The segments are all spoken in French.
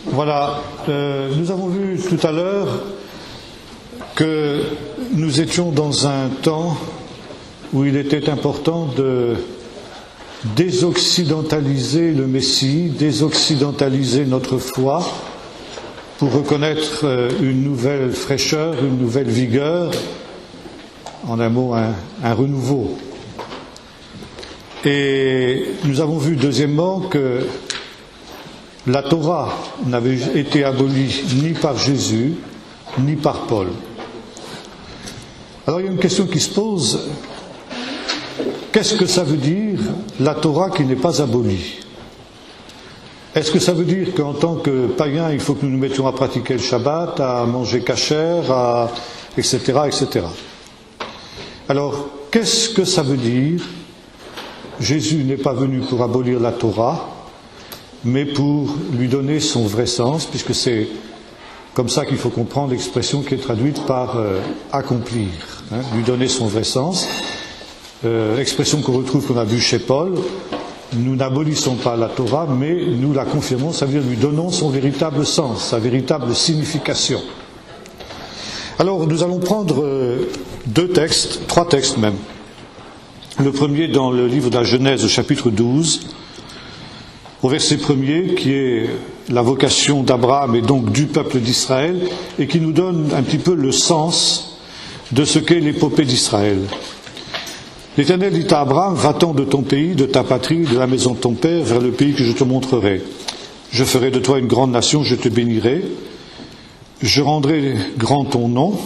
Voilà, nous avons vu tout à l'heure que nous étions dans un temps où il était important de désoccidentaliser le Messie, désoccidentaliser notre foi pour reconnaître une nouvelle fraîcheur, une nouvelle vigueur, en un mot, un renouveau. Et nous avons vu deuxièmement que la Torah n'avait été abolie ni par Jésus, ni par Paul. Alors il y a une question qui se pose. Qu'est-ce que ça veut dire, la Torah qui n'est pas abolie? Est-ce que ça veut dire qu'en tant que païens, il faut que nous nous mettions à pratiquer le Shabbat, à manger kasher, etc., etc. Alors, qu'est-ce que ça veut dire? Jésus n'est pas venu pour abolir la Torah, mais pour lui donner son vrai sens, puisque c'est comme ça qu'il faut comprendre l'expression qui est traduite par accomplir, lui donner son vrai sens. L'expression qu'on retrouve, qu'on a vue chez Paul, nous n'abolissons pas la Torah, mais nous la confirmons, ça veut dire lui donnons son véritable sens, sa véritable signification. Alors nous allons prendre trois textes même. Le premier dans le livre de la Genèse, au chapitre 12, au verset 1er, qui est la vocation d'Abraham et donc du peuple d'Israël, et qui nous donne un petit peu le sens de ce qu'est l'épopée d'Israël. L'Éternel dit à Abraham, va-t'en de ton pays, de ta patrie, de la maison de ton père, vers le pays que je te montrerai. Je ferai de toi une grande nation, je te bénirai, je rendrai grand ton nom,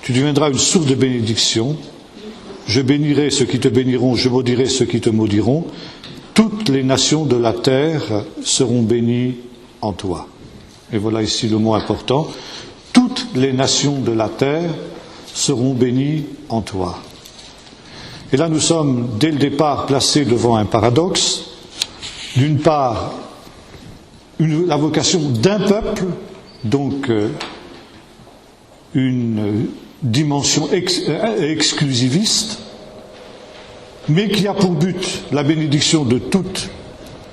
tu deviendras une source de bénédiction, je bénirai ceux qui te béniront, je maudirai ceux qui te maudiront, toutes les nations de la terre seront bénies en toi. Et voilà ici le mot important, toutes les nations de la terre seront bénies en toi. Et là nous sommes dès le départ placés devant un paradoxe. D'une part, la vocation d'un peuple, donc une dimension exclusiviste, mais qui a pour but la bénédiction de toutes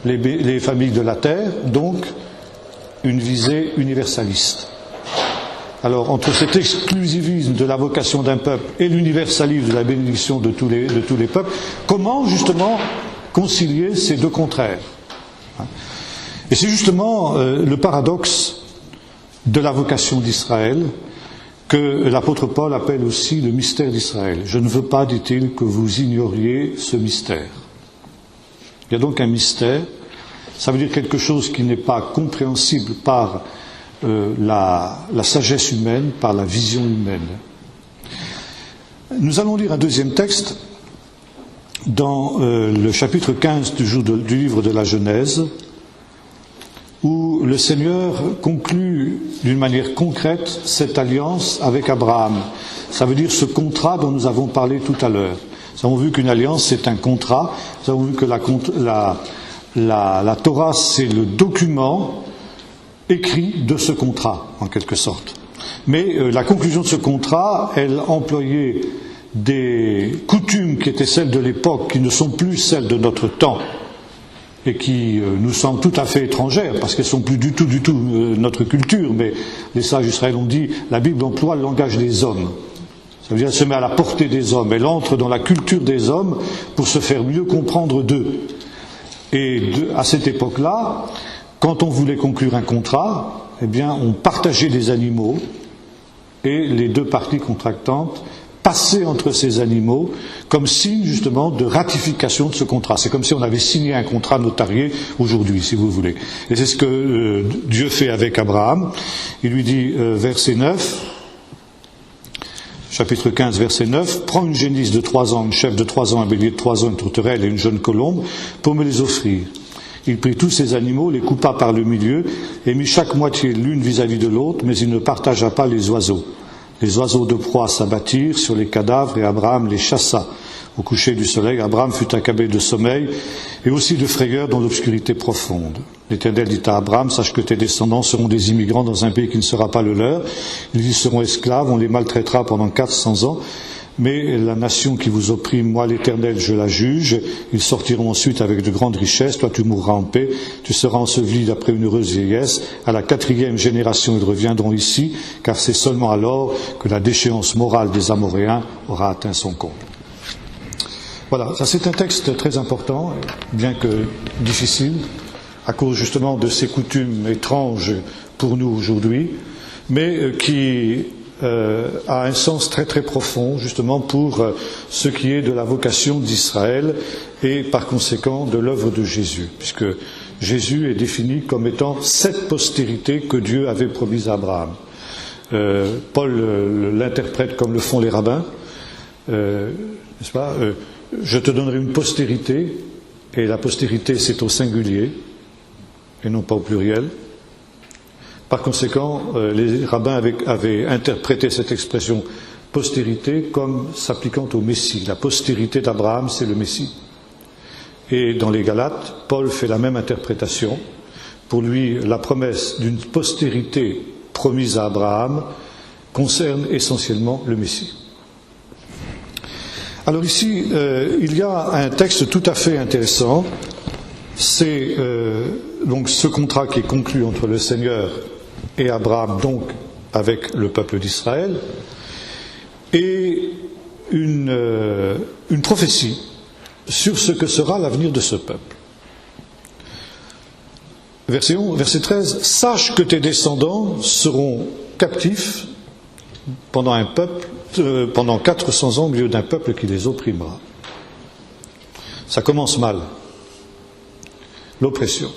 les familles de la terre, donc une visée universaliste. Alors, entre cet exclusivisme de la vocation d'un peuple et l'universalisme de la bénédiction de tous les peuples, comment justement concilier ces deux contraires? Et c'est justement le paradoxe de la vocation d'Israël que l'apôtre Paul appelle aussi le mystère d'Israël. Je ne veux pas, dit-il, que vous ignoriez ce mystère. Il y a donc un mystère, ça veut dire quelque chose qui n'est pas compréhensible par la sagesse humaine, par la vision humaine. Nous allons lire un deuxième texte dans le chapitre 15 du livre de la Genèse, où le Seigneur conclut d'une manière concrète cette alliance avec Abraham. Ça veut dire ce contrat dont nous avons parlé tout à l'heure. Nous avons vu qu'une alliance, c'est un contrat. Nous avons vu que la Torah, c'est le document écrit de ce contrat, en quelque sorte. Mais la conclusion de ce contrat, elle employait des coutumes qui étaient celles de l'époque, qui ne sont plus celles de notre temps, et qui nous semblent tout à fait étrangères, parce qu'elles ne sont plus du tout notre culture, mais les sages d'Israël ont dit, la Bible emploie le langage des hommes. Ça veut dire qu'elle se met à la portée des hommes, elle entre dans la culture des hommes pour se faire mieux comprendre d'eux. Et à cette époque-là, quand on voulait conclure un contrat, eh bien, on partageait des animaux, et les deux parties contractantes passer entre ces animaux comme signe justement de ratification de ce contrat. C'est comme si on avait signé un contrat notarié aujourd'hui, si vous voulez. Et c'est ce que Dieu fait avec Abraham. Il lui dit, verset 9, chapitre 15, verset 9, « Prends une génisse de 3 ans, une chèvre de 3 ans, un bélier de 3 ans, une tourterelle et une jeune colombe, pour me les offrir. » Il prit tous ces animaux, les coupa par le milieu, et mit chaque moitié l'une vis-à-vis de l'autre, mais il ne partagea pas les oiseaux. Les oiseaux de proie s'abattirent sur les cadavres et Abraham les chassa. Au coucher du soleil, Abraham fut accablé de sommeil et aussi de frayeur dans l'obscurité profonde. L'Éternel dit à Abraham, sache que tes descendants seront des immigrants dans un pays qui ne sera pas le leur. Ils y seront esclaves, on les maltraitera pendant 400 ans. mais la nation qui vous opprime, moi l'Éternel, je la juge. Ils sortiront ensuite avec de grandes richesses. Toi, tu mourras en paix. Tu seras enseveli d'après une heureuse vieillesse. À la 4e génération, ils reviendront ici, car c'est seulement alors que la déchéance morale des Amoréens aura atteint son comble. Voilà, ça c'est un texte très important, bien que difficile, à cause justement de ces coutumes étranges pour nous aujourd'hui, mais qui a un sens très très profond justement pour ce qui est de la vocation d'Israël et par conséquent de l'œuvre de Jésus, puisque Jésus est défini comme étant cette postérité que Dieu avait promise à Abraham. Paul l'interprète comme le font les rabbins, n'est-ce pas? Je te donnerai une postérité, et la postérité c'est au singulier et non pas au pluriel. Par conséquent, les rabbins avaient interprété cette expression postérité comme s'appliquant au Messie. La postérité d'Abraham, c'est le Messie. Et dans les Galates, Paul fait la même interprétation. Pour lui, la promesse d'une postérité promise à Abraham concerne essentiellement le Messie. Alors ici, il y a un texte tout à fait intéressant. C'est donc ce contrat qui est conclu entre le Seigneur et Abraham, donc avec le peuple d'Israël, et une prophétie sur ce que sera l'avenir de ce peuple. Verset 13, « Sache que tes descendants seront captifs pendant 400 ans au milieu d'un peuple qui les opprimera. » Ça commence mal. L'oppression.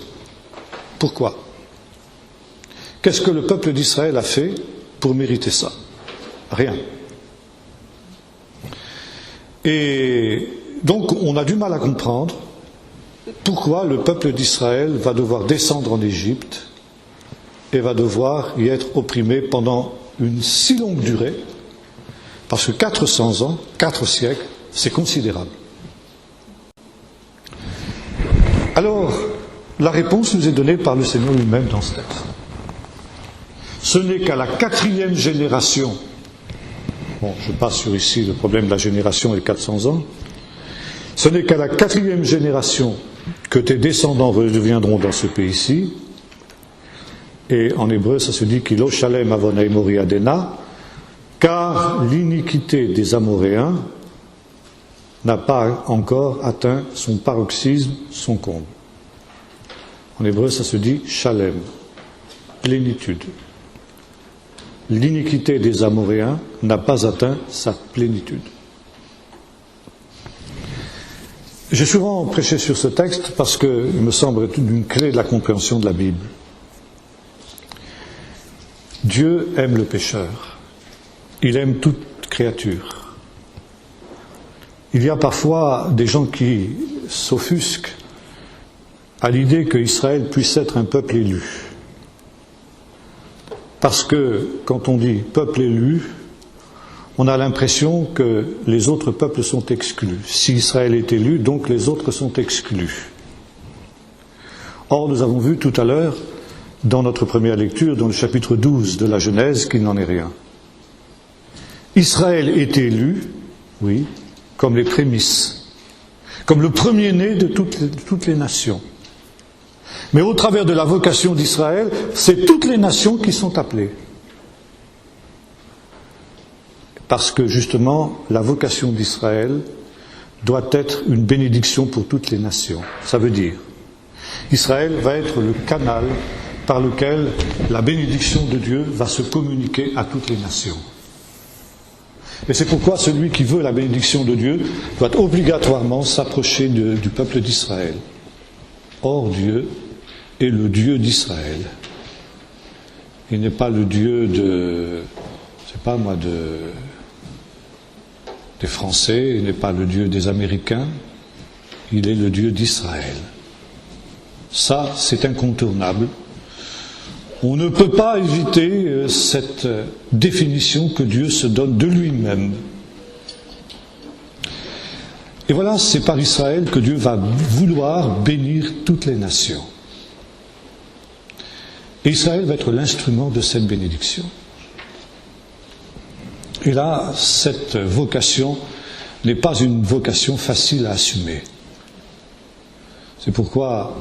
Pourquoi ? Qu'est-ce que le peuple d'Israël a fait pour mériter ça ? Rien. Et donc on a du mal à comprendre pourquoi le peuple d'Israël va devoir descendre en Égypte et va devoir y être opprimé pendant une si longue durée, parce que 400 ans, 4 siècles, c'est considérable. Alors, la réponse nous est donnée par le Seigneur lui-même dans ce texte. Ce n'est qu'à la 4e génération, bon, je passe sur ici le problème de la génération et 400 ans, ce n'est qu'à la 4e génération que tes descendants reviendront dans ce pays-ci, et en hébreu ça se dit « Kilo shalem avonai mori adena », car l'iniquité des Amoréens n'a pas encore atteint son paroxysme, son comble. En hébreu, ça se dit shalem, plénitude. L'iniquité des Amoréens n'a pas atteint sa plénitude. J'ai souvent prêché sur ce texte parce qu'il me semble être une clé de la compréhension de la Bible. Dieu aime le pécheur. Il aime toute créature. Il y a parfois des gens qui s'offusquent à l'idée qu'Israël puisse être un peuple élu. Parce que quand on dit peuple élu, on a l'impression que les autres peuples sont exclus. Si Israël est élu, donc les autres sont exclus. Or, nous avons vu tout à l'heure, dans notre première lecture, dans le chapitre 12 de la Genèse, qu'il n'en est rien. Israël est élu, oui, comme les prémices, comme le premier-né de toutes les nations. Mais au travers de la vocation d'Israël, c'est toutes les nations qui sont appelées. Parce que justement, la vocation d'Israël doit être une bénédiction pour toutes les nations. Ça veut dire, Israël va être le canal par lequel la bénédiction de Dieu va se communiquer à toutes les nations. Et c'est pourquoi celui qui veut la bénédiction de Dieu doit obligatoirement s'approcher du peuple d'Israël. Or, Dieu est le Dieu d'Israël. Il n'est pas le Dieu des Français, il n'est pas le Dieu des Américains, il est le Dieu d'Israël. Ça, c'est incontournable. On ne peut pas éviter cette définition que Dieu se donne de lui-même. Et voilà, c'est par Israël que Dieu va vouloir bénir toutes les nations. Et Israël va être l'instrument de cette bénédiction. Et là, cette vocation n'est pas une vocation facile à assumer. C'est pourquoi,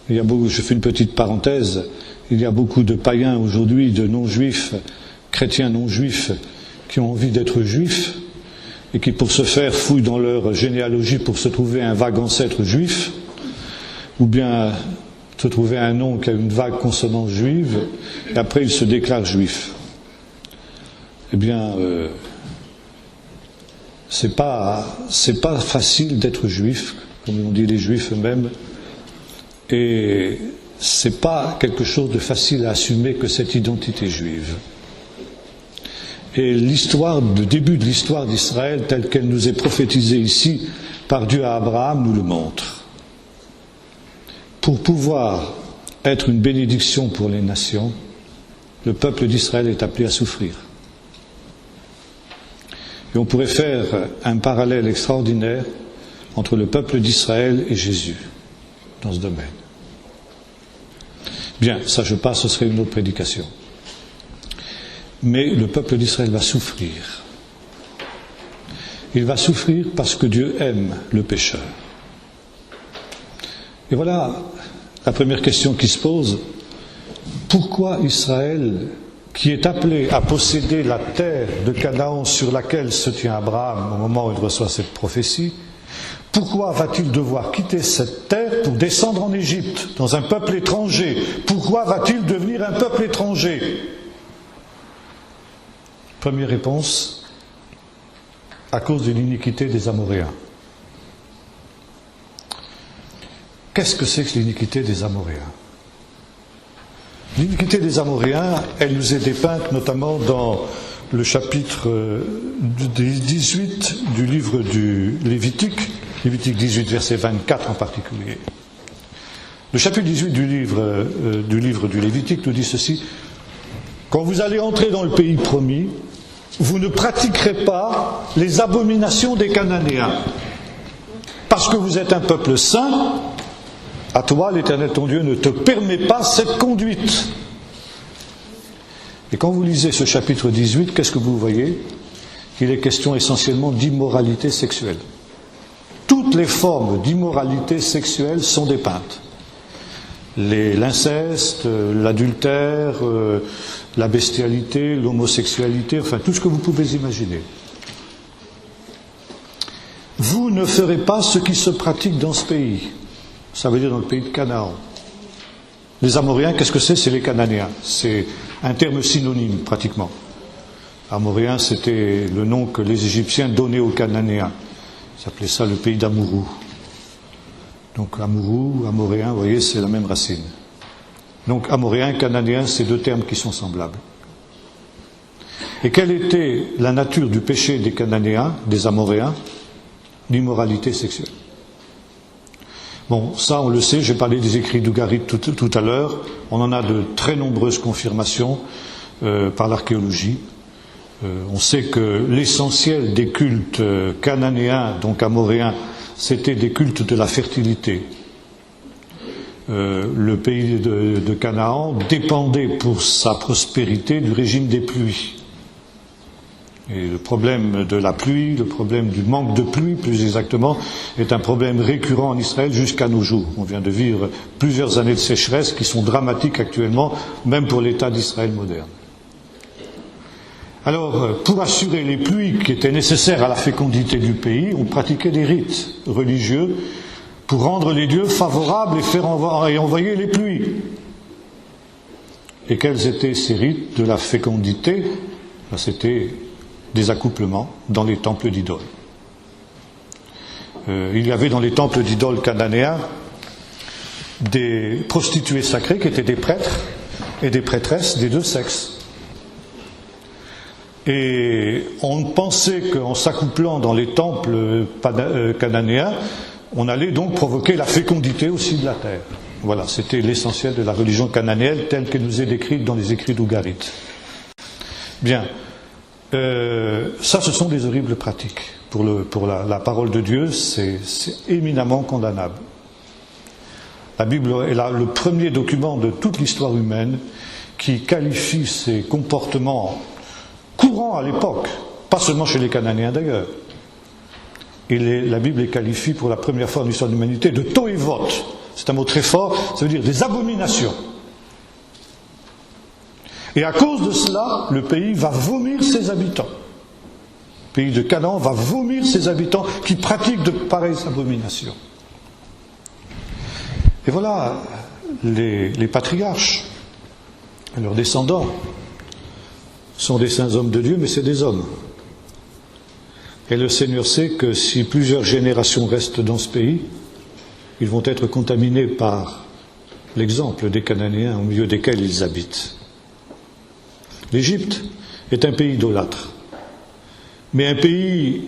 je fais une petite parenthèse, il y a beaucoup de païens aujourd'hui, de non-juifs, chrétiens non-juifs, qui ont envie d'être juifs, et qui pour ce faire fouillent dans leur généalogie pour se trouver un vague ancêtre juif, ou bien se trouver un nom qui a une vague consonance juive, et après ils se déclarent juifs. Eh bien, c'est pas facile d'être juif, comme l'ont dit les juifs eux-mêmes, et c'est pas quelque chose de facile à assumer que cette identité juive. Et le début de l'histoire d'Israël, telle qu'elle nous est prophétisée ici par Dieu à Abraham, nous le montre. Pour pouvoir être une bénédiction pour les nations, le peuple d'Israël est appelé à souffrir. Et on pourrait faire un parallèle extraordinaire entre le peuple d'Israël et Jésus dans ce domaine. Bien, ça je passe, ce serait une autre prédication. Mais le peuple d'Israël va souffrir. Il va souffrir parce que Dieu aime le pécheur. Et voilà la première question qui se pose. Pourquoi Israël, qui est appelé à posséder la terre de Canaan sur laquelle se tient Abraham au moment où il reçoit cette prophétie, pourquoi va-t-il devoir quitter cette terre pour descendre en Égypte, dans un peuple étranger? Pourquoi va-t-il devenir un peuple étranger? Première réponse, à cause de l'iniquité des Amoréens. Qu'est-ce que c'est que l'iniquité des Amoréens? L'iniquité des Amoréens, elle nous est dépeinte notamment dans le chapitre 18 du livre du Lévitique 18, verset 24 en particulier. Le chapitre 18 du livre du Lévitique nous dit ceci: quand vous allez entrer dans le pays promis, vous ne pratiquerez pas les abominations des Cananéens. Parce que vous êtes un peuple saint, à toi, l'Éternel ton Dieu ne te permet pas cette conduite. Et quand vous lisez ce chapitre 18, qu'est-ce que vous voyez? Il est question essentiellement d'immoralité sexuelle. Toutes les formes d'immoralité sexuelle sont dépeintes. L'inceste, l'adultère, la bestialité, l'homosexualité, enfin tout ce que vous pouvez imaginer. Vous ne ferez pas ce qui se pratique dans ce pays. Ça veut dire dans le pays de Canaan. Les Amoréens, qu'est-ce que c'est? C'est les Cananéens. C'est un terme synonyme, pratiquement. Amoréens, c'était le nom que les Égyptiens donnaient aux Cananéens. Ils appelaient ça le pays d'Amourou. Donc Amourou, Amoréen, vous voyez, c'est la même racine. Donc Amoréen, Cananéen, c'est deux termes qui sont semblables. Et quelle était la nature du péché des Cananéens, des Amoréens? L'immoralité sexuelle. Bon, ça on le sait, j'ai parlé des écrits d'Ougarit tout à l'heure, on en a de très nombreuses confirmations par l'archéologie. On sait que l'essentiel des cultes cananéens, donc amoréens, c'était des cultes de la fertilité. Le pays de Canaan dépendait pour sa prospérité du régime des pluies. Et le problème de la pluie, le problème du manque de pluie, plus exactement, est un problème récurrent en Israël jusqu'à nos jours. On vient de vivre plusieurs années de sécheresse qui sont dramatiques actuellement, même pour l'État d'Israël moderne. Alors, pour assurer les pluies qui étaient nécessaires à la fécondité du pays, on pratiquait des rites religieux pour rendre les dieux favorables et envoyer les pluies. Et quels étaient ces rites de la fécondité? C'était des accouplements dans les temples d'idoles. Il y avait dans les temples d'idoles cananéens des prostituées sacrées qui étaient des prêtres et des prêtresses des deux sexes. Et on pensait qu'en s'accouplant dans les temples cananéens, on allait donc provoquer la fécondité aussi de la terre. Voilà, c'était l'essentiel de la religion cananéenne telle qu'elle nous est décrite dans les écrits d'Ougarit. Bien. Ça, ce sont des horribles pratiques. Pour la parole de Dieu, c'est éminemment condamnable. La Bible est le premier document de toute l'histoire humaine qui qualifie ces comportements courants à l'époque, Pas seulement chez les Cananéens d'ailleurs. Et la Bible les qualifie pour la première fois dans l'histoire de l'humanité de toévot. C'est un mot très fort, ça veut dire des abominations. Et à cause de cela, le pays va vomir ses habitants. Le pays de Canaan va vomir ses habitants qui pratiquent de pareilles abominations. Et voilà, les patriarches, leurs descendants, sont des saints hommes de Dieu, mais c'est des hommes. Et le Seigneur sait que si plusieurs générations restent dans ce pays, ils vont être contaminés par l'exemple des Cananéens au milieu desquels ils habitent. L'Égypte est un pays idolâtre, mais un pays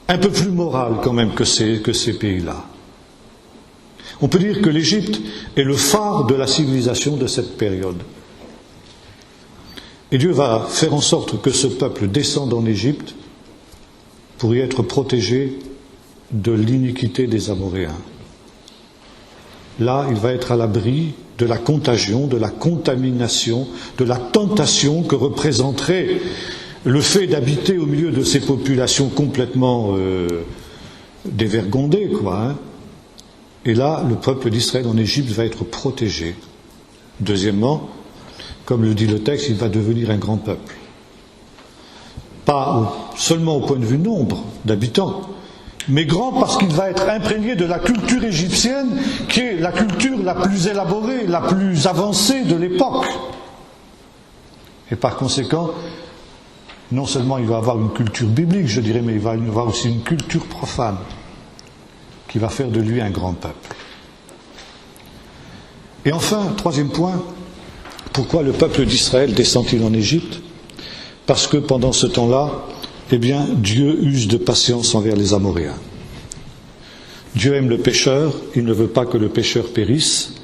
un peu plus moral quand même que ces pays-là. On peut dire que l'Égypte est le phare de la civilisation de cette période. Et Dieu va faire en sorte que ce peuple descende en Égypte pour y être protégé de l'iniquité des Amoréens. Là, il va être à l'abri de la contagion, de la contamination, de la tentation que représenterait le fait d'habiter au milieu de ces populations complètement dévergondées, quoi. Et là, le peuple d'Israël en Égypte va être protégé. Deuxièmement, comme le dit le texte, il va devenir un grand peuple. Pas seulement au point de vue nombre d'habitants, mais grand parce qu'il va être imprégné de la culture égyptienne, qui est la culture la plus élaborée, la plus avancée de l'époque. Et par conséquent, non seulement il va avoir une culture biblique, je dirais, mais il va avoir aussi une culture profane, qui va faire de lui un grand peuple. Et enfin, troisième point, pourquoi le peuple d'Israël descend-il en Égypte? Parce que pendant ce temps-là, eh bien, Dieu use de patience envers les Amoréens. Dieu aime le pécheur, il ne veut pas que le pécheur périsse,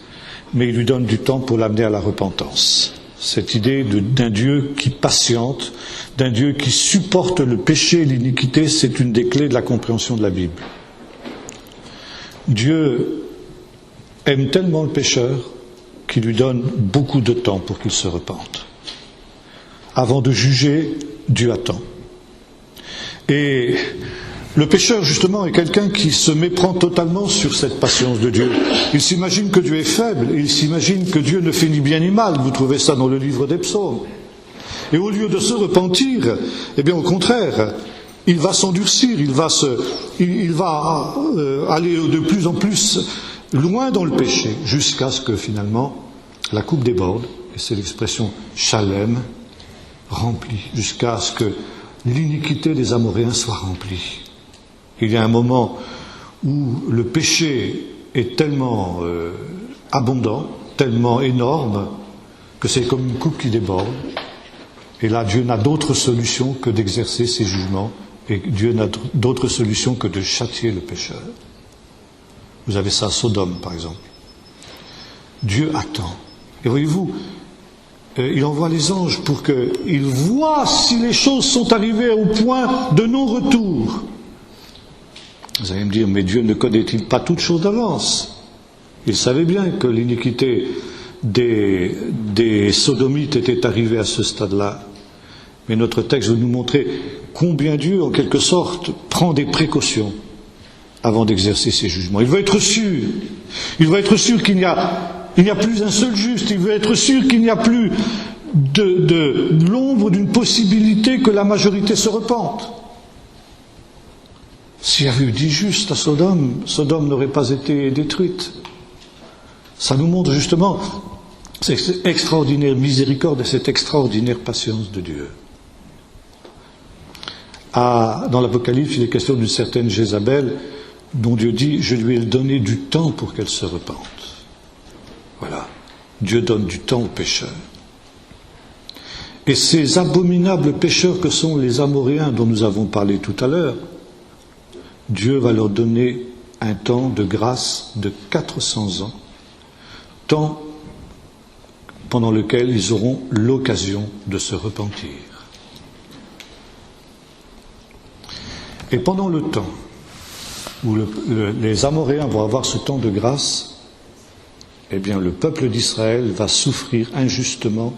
mais il lui donne du temps pour l'amener à la repentance. Cette idée d'un Dieu qui patiente, d'un Dieu qui supporte le péché et l'iniquité, c'est une des clés de la compréhension de la Bible. Dieu aime tellement le pécheur qu'il lui donne beaucoup de temps pour qu'il se repente. Avant de juger, Dieu attend. Et le pécheur, justement, est quelqu'un qui se méprend totalement sur cette patience de Dieu. Il s'imagine que Dieu est faible, il s'imagine que Dieu ne fait ni bien ni mal. Vous trouvez ça dans le livre des psaumes. Et au lieu de se repentir, eh bien, au contraire, il va s'endurcir, il va aller de plus en plus loin dans le péché, jusqu'à ce que, finalement, la coupe déborde, et c'est l'expression shalem, remplie, jusqu'à ce que l'iniquité des Amoréens soit remplie. Il y a un moment où le péché est tellement abondant, tellement énorme, que c'est comme une coupe qui déborde. Et là, Dieu n'a d'autre solution que d'exercer ses jugements, et Dieu n'a d'autre solution que de châtier le pécheur. Vous avez ça à Sodome, par exemple. Dieu attend. Et voyez-vous, il envoie les anges pour qu'ils voient si les choses sont arrivées au point de non-retour. Vous allez me dire, mais Dieu ne connaît-il pas toutes choses d'avance? Il savait bien que l'iniquité des Sodomites était arrivée à ce stade-là. Mais notre texte veut nous montrer combien Dieu, en quelque sorte, prend des précautions avant d'exercer ses jugements. Il veut être sûr. Il veut être sûr qu'il n'y a plus un seul juste. Il veut être sûr qu'il n'y a plus de l'ombre d'une possibilité que la majorité se repente. S'il y avait eu 10 justes à Sodome, Sodome n'aurait pas été détruite. Ça nous montre justement cette extraordinaire miséricorde et cette extraordinaire patience de Dieu. Dans l'Apocalypse, il est question d'une certaine Jézabel dont Dieu dit « Je lui ai donné du temps pour qu'elle se repente ». Voilà. Dieu donne du temps aux pécheurs. Et ces abominables pécheurs que sont les Amoréens dont nous avons parlé tout à l'heure, Dieu va leur donner un temps de grâce de 400 ans, temps pendant lequel ils auront l'occasion de se repentir. Et pendant le temps où les Amoréens vont avoir ce temps de grâce, eh bien le peuple d'Israël va souffrir injustement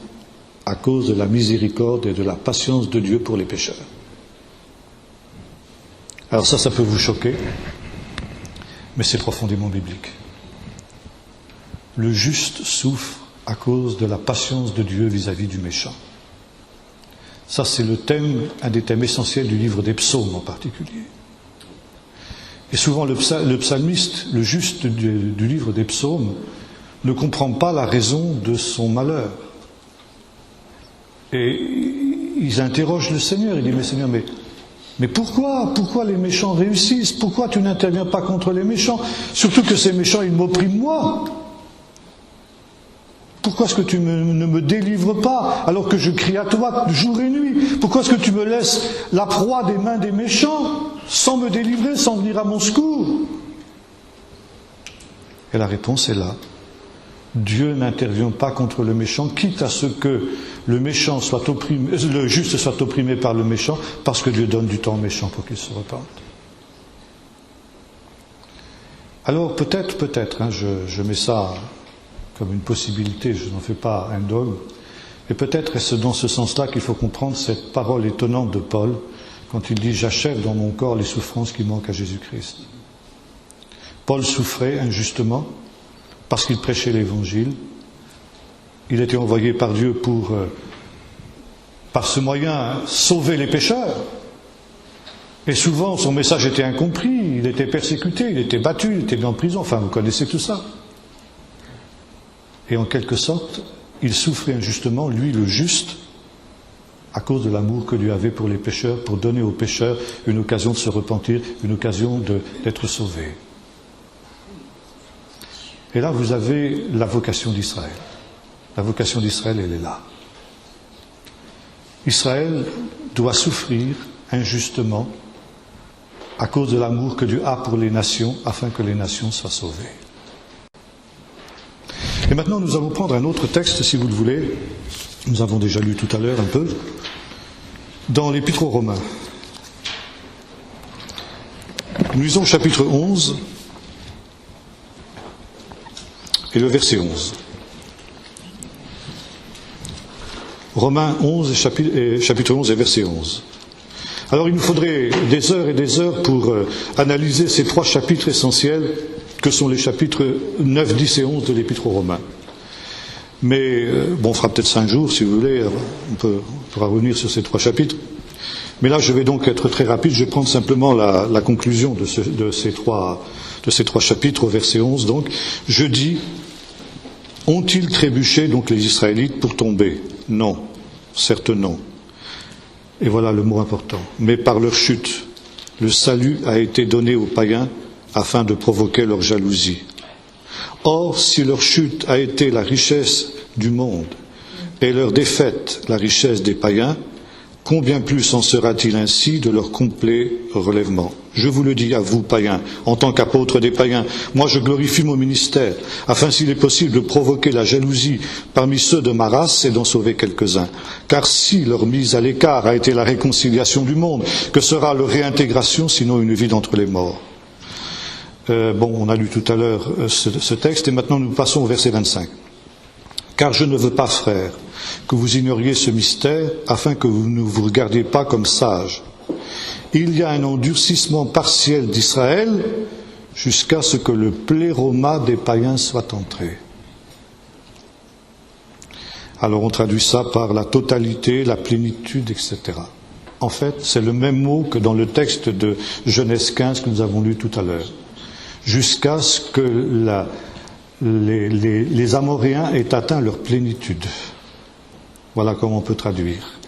à cause de la miséricorde et de la patience de Dieu pour les pécheurs. Alors ça peut vous choquer, mais c'est profondément biblique. Le juste souffre à cause de la patience de Dieu vis-à-vis du méchant. Ça, c'est le thème, un des thèmes essentiels du livre des psaumes en particulier. Et souvent, le psalmiste, le juste du livre des psaumes, ne comprend pas la raison de son malheur. Et il interroge le Seigneur, il dit, mais Seigneur, mais pourquoi les méchants réussissent? Pourquoi tu n'interviens pas contre les méchants? Surtout que ces méchants, ils m'oppriment moi. Pourquoi est-ce que tu ne me délivres pas alors que je crie à toi jour et nuit? Pourquoi est-ce que tu me laisses la proie des mains des méchants sans me délivrer, sans venir à mon secours? Et la réponse est là. Dieu n'intervient pas contre le méchant, quitte à ce que le juste soit opprimé par le méchant, parce que Dieu donne du temps au méchant pour qu'il se repente. Alors peut-être, je mets ça comme une possibilité, je n'en fais pas un dogme, et peut-être est-ce dans ce sens-là qu'il faut comprendre cette parole étonnante de Paul, quand il dit « J'achève dans mon corps les souffrances qui manquent à Jésus-Christ ». Paul souffrait injustement, parce qu'il prêchait l'Évangile. Il était envoyé par Dieu pour, par ce moyen, sauver les pécheurs. Et souvent, son message était incompris, il était persécuté, il était battu, il était mis en prison. Enfin, vous connaissez tout ça. Et en quelque sorte, il souffrait injustement, lui le juste, à cause de l'amour que Dieu avait pour les pécheurs, pour donner aux pécheurs une occasion de se repentir, une occasion d'être sauvés. Et là, vous avez la vocation d'Israël. La vocation d'Israël, elle est là. Israël doit souffrir injustement à cause de l'amour que Dieu a pour les nations, afin que les nations soient sauvées. Et maintenant, nous allons prendre un autre texte, si vous le voulez. Nous avons déjà lu tout à l'heure un peu. Dans l'Épître aux Romains. Nous lisons chapitre 11 et le verset 11. Romains 11, chapitre 11 et verset 11. Alors il nous faudrait des heures et des heures pour analyser ces trois chapitres essentiels que sont les chapitres 9, 10 et 11 de l'Épître aux Romains. Mais, on fera peut-être 5 jours si vous voulez, on pourra revenir sur ces trois chapitres. Mais là, je vais donc être très rapide, je vais prendre simplement la conclusion de ces trois chapitres au verset 11. Donc, je dis, ont-ils trébuché, donc les Israélites, pour tomber? Non, certes non. Et voilà le mot important. Mais par leur chute, le salut a été donné aux païens afin de provoquer leur jalousie. Or, si leur chute a été la richesse du monde et leur défaite la richesse des païens, combien plus en sera-t-il ainsi de leur complet relèvement? Je vous le dis à vous, païens, en tant qu'apôtre des païens, moi je glorifie mon ministère, afin s'il est possible de provoquer la jalousie parmi ceux de ma race et d'en sauver quelques-uns. Car si leur mise à l'écart a été la réconciliation du monde, que sera leur réintégration sinon une vie d'entre les morts? On a lu tout à l'heure ce texte, et maintenant nous passons au verset 25. Car je ne veux pas, frères, que vous ignoriez ce mystère, afin que vous ne vous regardiez pas comme sages. Il y a un endurcissement partiel d'Israël jusqu'à ce que le pléroma des païens soit entré. Alors on traduit ça par la totalité, la plénitude, etc. En fait, c'est le même mot que dans le texte de Genèse 15 que nous avons lu tout à l'heure. Jusqu'à ce que les Amoréens aient atteint leur plénitude. Voilà comment on peut traduire.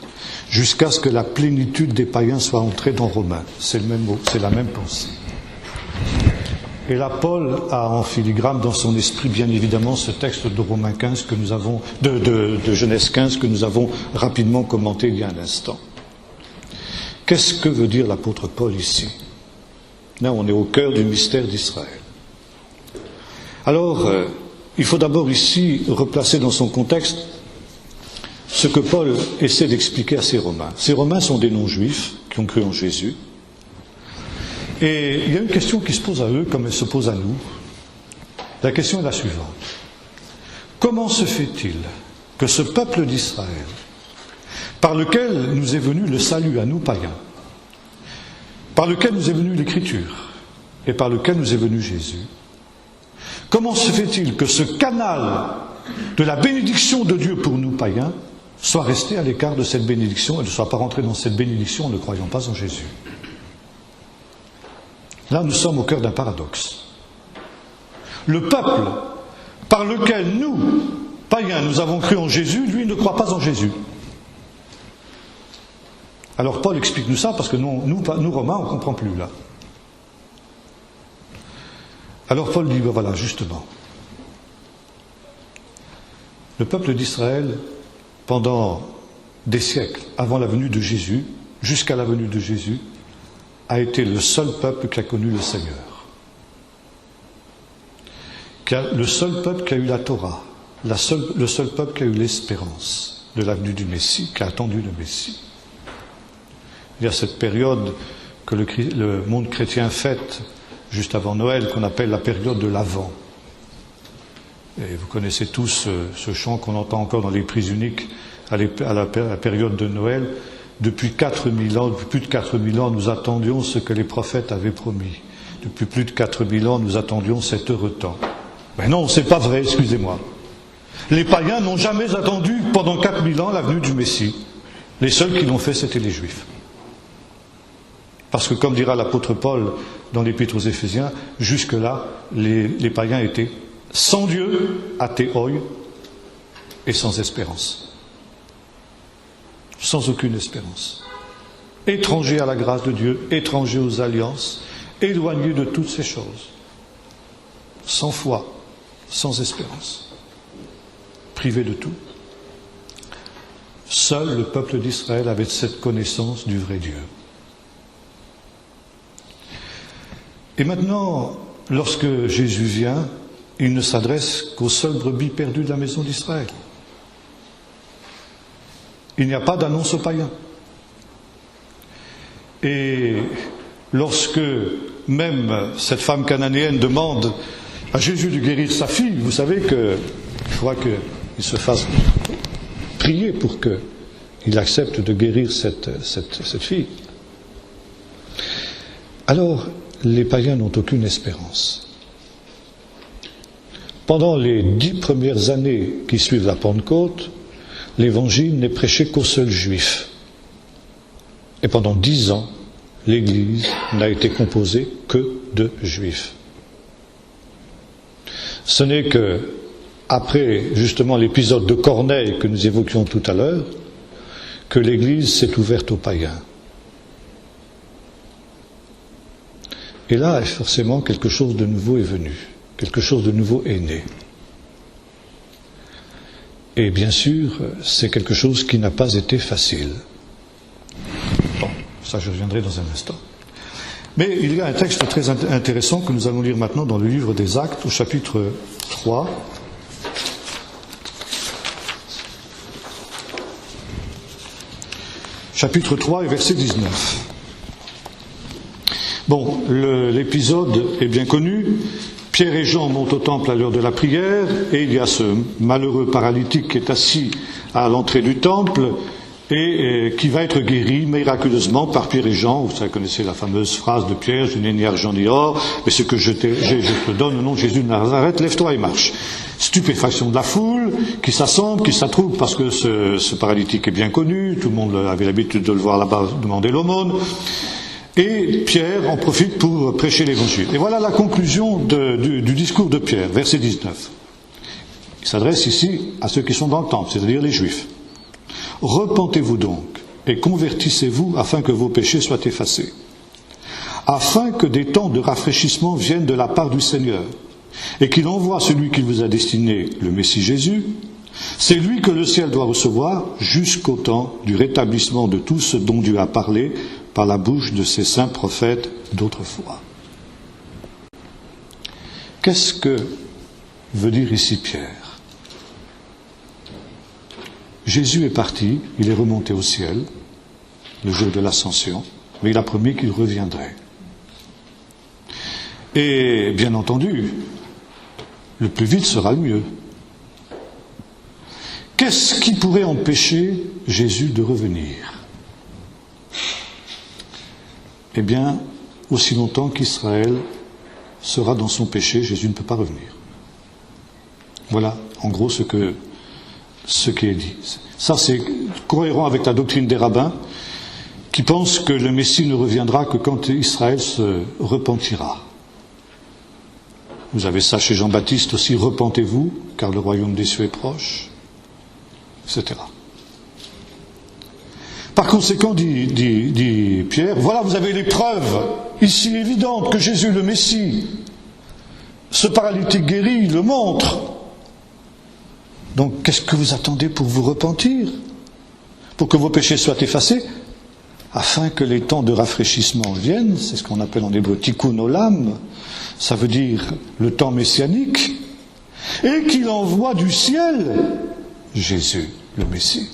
Jusqu'à ce que la plénitude des païens soit entrée dans Romains. C'est le même mot, c'est la même pensée. Et là, Paul a en filigrane dans son esprit, bien évidemment, ce texte de Romains 15 que nous avons, de Genèse 15 que nous avons rapidement commenté il y a un instant. Qu'est-ce que veut dire l'apôtre Paul ici? Là, on est au cœur du mystère d'Israël. Alors, il faut d'abord ici replacer dans son contexte ce que Paul essaie d'expliquer à ces Romains. Ces Romains sont des non-juifs qui ont cru en Jésus. Et il y a une question qui se pose à eux comme elle se pose à nous. La question est la suivante. Comment se fait-il que ce peuple d'Israël, par lequel nous est venu le salut à nous païens, par lequel nous est venue l'Écriture et par lequel nous est venu Jésus, comment se fait-il que ce canal de la bénédiction de Dieu pour nous païens soit resté à l'écart de cette bénédiction et ne soit pas rentré dans cette bénédiction en ne croyant pas en Jésus? Là, nous sommes au cœur d'un paradoxe. Le peuple par lequel nous, païens, nous avons cru en Jésus, lui ne croit pas en Jésus. Alors Paul explique-nous ça parce que nous Romains, on ne comprend plus là. Alors Paul dit, ben voilà, justement, le peuple d'Israël, pendant des siècles, avant la venue de Jésus, jusqu'à la venue de Jésus, a été le seul peuple qui a connu le Seigneur. Le seul peuple qui a eu la Torah, le seul peuple qui a eu l'espérance de la venue du Messie, qui a attendu le Messie. Il y a cette période que le monde chrétien fête juste avant Noël, qu'on appelle la période de l'Avent. Et vous connaissez tous ce chant qu'on entend encore dans les prises uniques à la période de Noël. Depuis 4000 ans, depuis plus de 4000 ans, nous attendions ce que les prophètes avaient promis. Depuis plus de 4000 ans, nous attendions cet heureux temps. Mais non, c'est pas vrai, excusez-moi. Les païens n'ont jamais attendu pendant 4000 ans la venue du Messie. Les seuls qui l'ont fait, c'était les Juifs. Parce que, comme dira l'apôtre Paul dans l'Épître aux Éphésiens, jusque-là, les païens étaient sans Dieu, athéoi, et sans espérance. Sans aucune espérance. Étrangers à la grâce de Dieu, étrangers aux alliances, éloignés de toutes ces choses. Sans foi, sans espérance. Privés de tout. Seul le peuple d'Israël avait cette connaissance du vrai Dieu. Et maintenant, lorsque Jésus vient, il ne s'adresse qu'aux seules brebis perdues de la maison d'Israël. Il n'y a pas d'annonce aux païens. Et lorsque même cette femme cananéenne demande à Jésus de guérir sa fille, vous savez qu'il faudra qu'il se fasse prier pour qu'il accepte de guérir cette fille. Alors, les païens n'ont aucune espérance. Pendant les 10 premières années qui suivent la Pentecôte, l'Évangile n'est prêché qu'aux seuls Juifs. Et pendant 10 ans, l'Église n'a été composée que de Juifs. Ce n'est que après justement l'épisode de Corneille que nous évoquions tout à l'heure, que l'Église s'est ouverte aux païens. Et là, forcément, quelque chose de nouveau est venu, quelque chose de nouveau est né. Et bien sûr, c'est quelque chose qui n'a pas été facile. Bon, ça je reviendrai dans un instant. Mais il y a un texte très intéressant que nous allons lire maintenant dans le livre des Actes, au chapitre 3. Chapitre 3 et verset 19. Bon, l'épisode est bien connu. Pierre et Jean montent au temple à l'heure de la prière, et il y a ce malheureux paralytique qui est assis à l'entrée du temple, et qui va être guéri miraculeusement par Pierre et Jean. Vous connaissez la fameuse phrase de Pierre, je n'ai ni argent ni or, mais ce que je te donne au nom de Jésus de Nazareth, lève-toi et marche. Stupéfaction de la foule, qui s'assemble, qui s'attroupe, parce que ce paralytique est bien connu, tout le monde avait l'habitude de le voir là-bas demander l'aumône. Et Pierre en profite pour prêcher l'Évangile. Et voilà la conclusion du discours de Pierre, verset 19. Il s'adresse ici à ceux qui sont dans le temple, c'est-à-dire les Juifs. « Repentez-vous donc et convertissez-vous afin que vos péchés soient effacés, afin que des temps de rafraîchissement viennent de la part du Seigneur, et qu'il envoie celui qui vous a destiné, le Messie Jésus. C'est lui que le ciel doit recevoir jusqu'au temps du rétablissement de tout ce dont Dieu a parlé par la bouche de ses saints prophètes d'autrefois. » Qu'est-ce que veut dire ici Pierre ? Jésus est parti, il est remonté au ciel, le jour de l'ascension, mais il a promis qu'il reviendrait. Et bien entendu, le plus vite sera le mieux. Qu'est-ce qui pourrait empêcher Jésus de revenir ? eh bien, aussi longtemps qu'Israël sera dans son péché, Jésus ne peut pas revenir. Voilà, en gros, ce qui est dit. Ça, c'est cohérent avec la doctrine des rabbins, qui pensent que le Messie ne reviendra que quand Israël se repentira. Vous avez ça chez Jean-Baptiste aussi, repentez-vous, car le royaume des cieux est proche, etc. Par conséquent, dit Pierre, voilà, vous avez les preuves ici évidentes que Jésus le Messie, ce paralytique guéri, le montre. Donc, qu'est-ce que vous attendez pour vous repentir? Pour que vos péchés soient effacés, afin que les temps de rafraîchissement viennent, c'est ce qu'on appelle en hébreu tikkun olam, ça veut dire le temps messianique, et qu'il envoie du ciel Jésus, le Messie.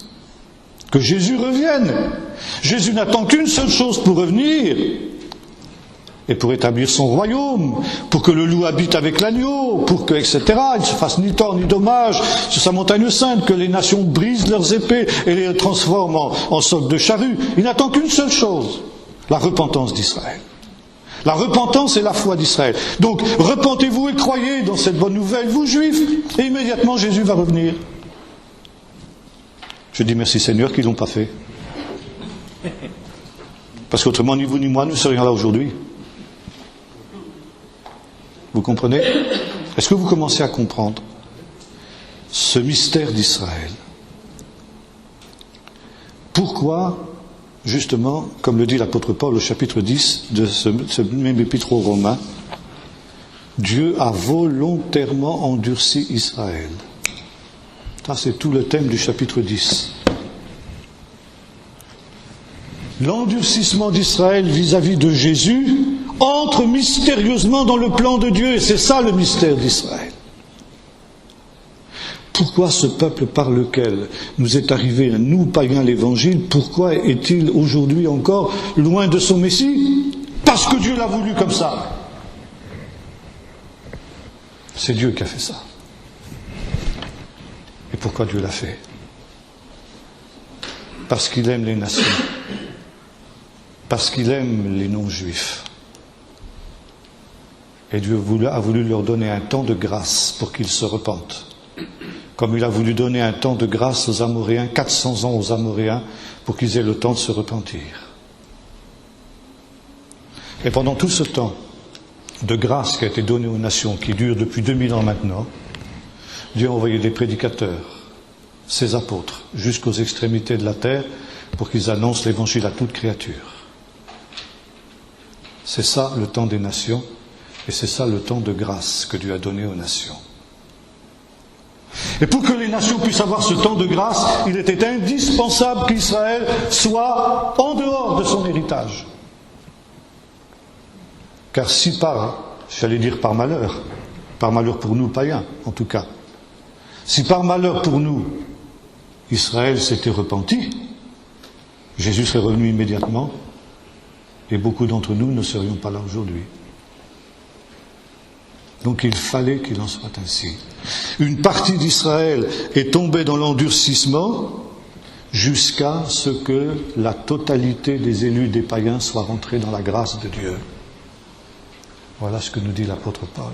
Que Jésus revienne. Jésus n'attend qu'une seule chose pour revenir, et pour établir son royaume, pour que le loup habite avec l'agneau, pour que, etc., il ne se fasse ni tort ni dommage sur sa montagne sainte, que les nations brisent leurs épées et les transforment en socs de charrue. Il n'attend qu'une seule chose, la repentance d'Israël. La repentance et la foi d'Israël. Donc, repentez-vous et croyez dans cette bonne nouvelle, vous juifs, et immédiatement Jésus va revenir. Je dis merci Seigneur qu'ils ne l'ont pas fait. Parce qu'autrement, ni vous ni moi, nous ne serions là aujourd'hui. Vous comprenez? Est-ce que vous commencez à comprendre ce mystère d'Israël? Pourquoi, justement, comme le dit l'apôtre Paul au chapitre 10 de ce même épître aux Romains, Dieu a volontairement endurci Israël? Ça, c'est tout le thème du chapitre 10. L'endurcissement d'Israël vis-à-vis de Jésus entre mystérieusement dans le plan de Dieu, et c'est ça le mystère d'Israël. Pourquoi ce peuple par lequel nous est arrivé, nous païens, l'Évangile, pourquoi est-il aujourd'hui encore loin de son Messie? Parce que Dieu l'a voulu comme ça. C'est Dieu qui a fait ça. Et pourquoi Dieu l'a fait? Parce qu'il aime les nations. Parce qu'il aime les non-juifs. Et Dieu a voulu leur donner un temps de grâce pour qu'ils se repentent. Comme il a voulu donner un temps de grâce aux Amoréens, 400 ans aux Amoréens, pour qu'ils aient le temps de se repentir. Et pendant tout ce temps de grâce qui a été donné aux nations, qui dure depuis 2000 ans maintenant, Dieu a envoyé des prédicateurs, ses apôtres, jusqu'aux extrémités de la terre, pour qu'ils annoncent l'évangile à toute créature. C'est ça le temps des nations, et c'est ça le temps de grâce que Dieu a donné aux nations. Et pour que les nations puissent avoir ce temps de grâce, il était indispensable qu'Israël soit en dehors de son héritage. Car si j'allais dire par malheur pour nous païens en tout cas, si par malheur pour nous, Israël s'était repenti, Jésus serait revenu immédiatement, et beaucoup d'entre nous ne serions pas là aujourd'hui. Donc il fallait qu'il en soit ainsi. Une partie d'Israël est tombée dans l'endurcissement jusqu'à ce que la totalité des élus des païens soit rentrée dans la grâce de Dieu. Voilà ce que nous dit l'apôtre Paul.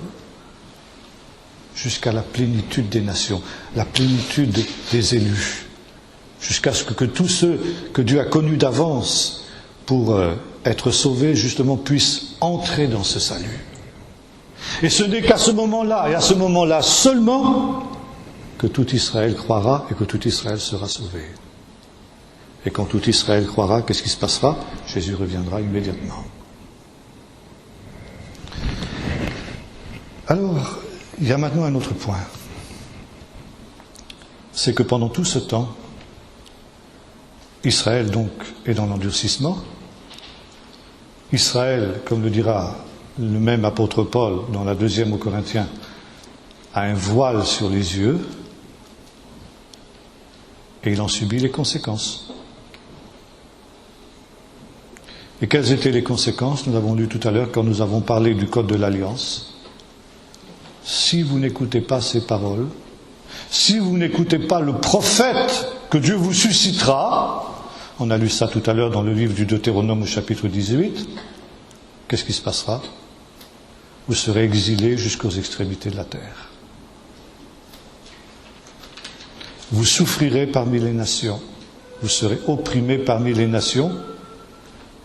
Jusqu'à la plénitude des nations, la plénitude des élus. Jusqu'à ce que tous ceux que Dieu a connus d'avance pour être sauvés, justement, puissent entrer dans ce salut. Et ce n'est qu'à ce moment-là, et à ce moment-là seulement, que tout Israël croira et que tout Israël sera sauvé. Et quand tout Israël croira, qu'est-ce qui se passera? Jésus reviendra immédiatement. Alors, il y a maintenant un autre point. C'est que pendant tout ce temps, Israël donc est dans l'endurcissement. Israël, comme le dira le même apôtre Paul dans la 2e aux Corinthiens, a un voile sur les yeux et il en subit les conséquences. Et quelles étaient les conséquences? Nous l'avons lu tout à l'heure quand nous avons parlé du code de l'Alliance. Si vous n'écoutez pas ces paroles, si vous n'écoutez pas le prophète que Dieu vous suscitera, on a lu ça tout à l'heure dans le livre du Deutéronome au chapitre 18, qu'est-ce qui se passera? Vous serez exilés jusqu'aux extrémités de la terre. Vous souffrirez parmi les nations, vous serez opprimés parmi les nations,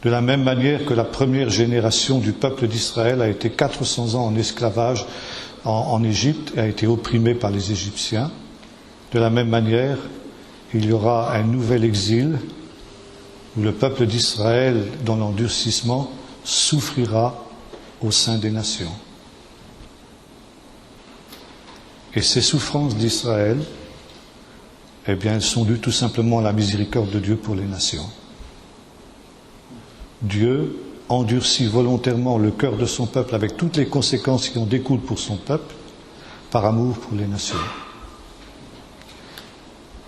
de la même manière que la première génération du peuple d'Israël a été 400 ans en esclavage en Égypte et a été opprimée par les Égyptiens. De la même manière, il y aura un nouvel exil où le peuple d'Israël, dans l'endurcissement, souffrira au sein des nations. Et ces souffrances d'Israël, eh bien, elles sont dues tout simplement à la miséricorde de Dieu pour les nations. Dieu endurcit volontairement le cœur de son peuple avec toutes les conséquences qui en découlent pour son peuple, par amour pour les nations.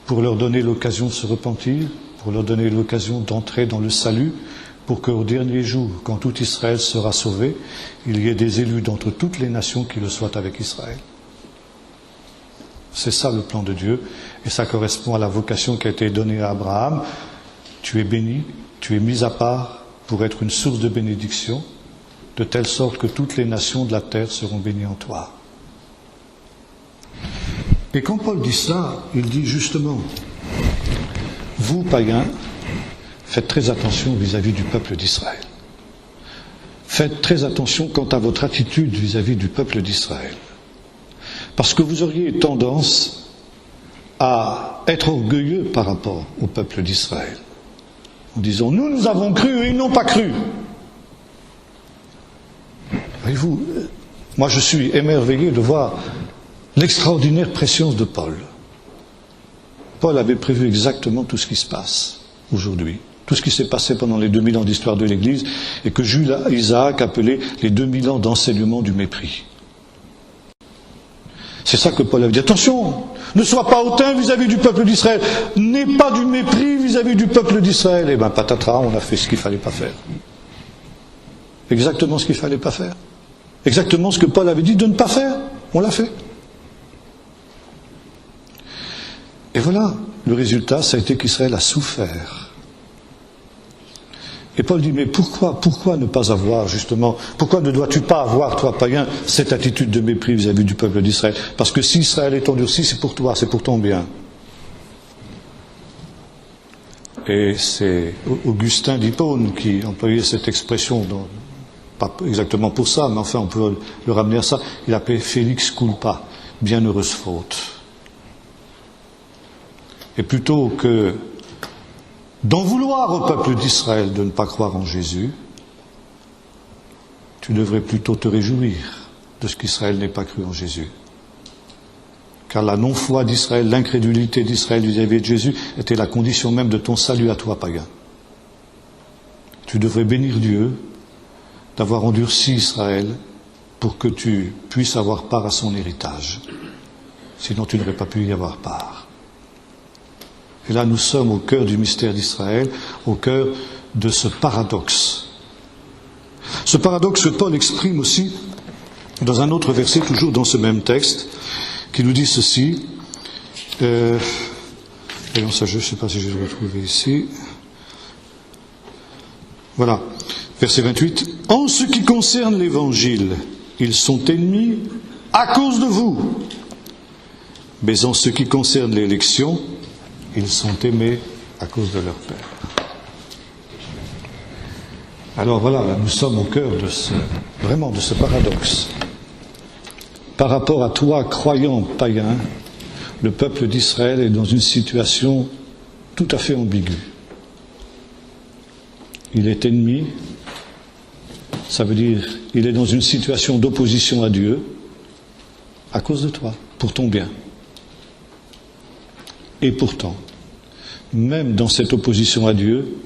Pour leur donner l'occasion de se repentir, pour leur donner l'occasion d'entrer dans le salut, pour qu'au dernier jour, quand tout Israël sera sauvé, il y ait des élus d'entre toutes les nations qui le soient avec Israël. C'est ça le plan de Dieu, et ça correspond à la vocation qui a été donnée à Abraham. Tu es béni, tu es mis à part pour être une source de bénédiction, de telle sorte que toutes les nations de la terre seront bénies en toi. Et quand Paul dit ça, il dit justement, vous, païens, faites très attention vis-à-vis du peuple d'Israël. Faites très attention quant à votre attitude vis-à-vis du peuple d'Israël. Parce que vous auriez tendance à être orgueilleux par rapport au peuple d'Israël. En disant, nous avons cru et ils n'ont pas cru. Voyez-vous, moi je suis émerveillé de voir l'extraordinaire préscience de Paul. Paul avait prévu exactement tout ce qui se passe aujourd'hui, tout ce qui s'est passé pendant les 2000 ans d'histoire de l'Église et que Jules Isaac appelait les 2000 ans d'enseignement du mépris. C'est ça que Paul avait dit. Attention, ne sois pas hautain vis-à-vis du peuple d'Israël, n'aie pas du mépris vis-à-vis du peuple d'Israël. Eh bien, patatras, on a fait ce qu'il ne fallait pas faire. Exactement ce qu'il ne fallait pas faire. Exactement ce que Paul avait dit de ne pas faire. On l'a fait. Et voilà, le résultat, ça a été qu'Israël a souffert. Et Paul dit, mais pourquoi ne pas avoir, justement, pourquoi ne dois-tu pas avoir, toi, païen, cette attitude de mépris vis-à-vis du peuple d'Israël? Parce que si Israël est endurci, c'est pour toi, c'est pour ton bien. Et c'est Augustin d'Hippone qui employait cette expression, pas exactement pour ça, mais enfin on peut le ramener à ça, il appelait Felix culpa, bienheureuse faute. Et plutôt que d'en vouloir au peuple d'Israël de ne pas croire en Jésus, tu devrais plutôt te réjouir de ce qu'Israël n'ait pas cru en Jésus. Car la non-foi d'Israël, l'incrédulité d'Israël vis-à-vis de Jésus était la condition même de ton salut à toi, païen. Tu devrais bénir Dieu d'avoir endurci Israël pour que tu puisses avoir part à son héritage. Sinon tu n'aurais pas pu y avoir part. Et là, nous sommes au cœur du mystère d'Israël, au cœur de ce paradoxe. Ce paradoxe que Paul exprime aussi dans un autre verset, toujours dans ce même texte, qui nous dit ceci. Voyons ça, je ne sais pas si je vais le retrouver ici. Voilà, verset 28. En ce qui concerne l'Évangile, ils sont ennemis à cause de vous. Mais en ce qui concerne l'élection, ils sont aimés à cause de leur Père. Alors voilà, nous sommes au cœur de ce paradoxe. Par rapport à toi, croyant païen, le peuple d'Israël est dans une situation tout à fait ambiguë. Il est ennemi, ça veut dire il est dans une situation d'opposition à Dieu à cause de toi, pour ton bien. Et pourtant, même dans cette opposition à Dieu,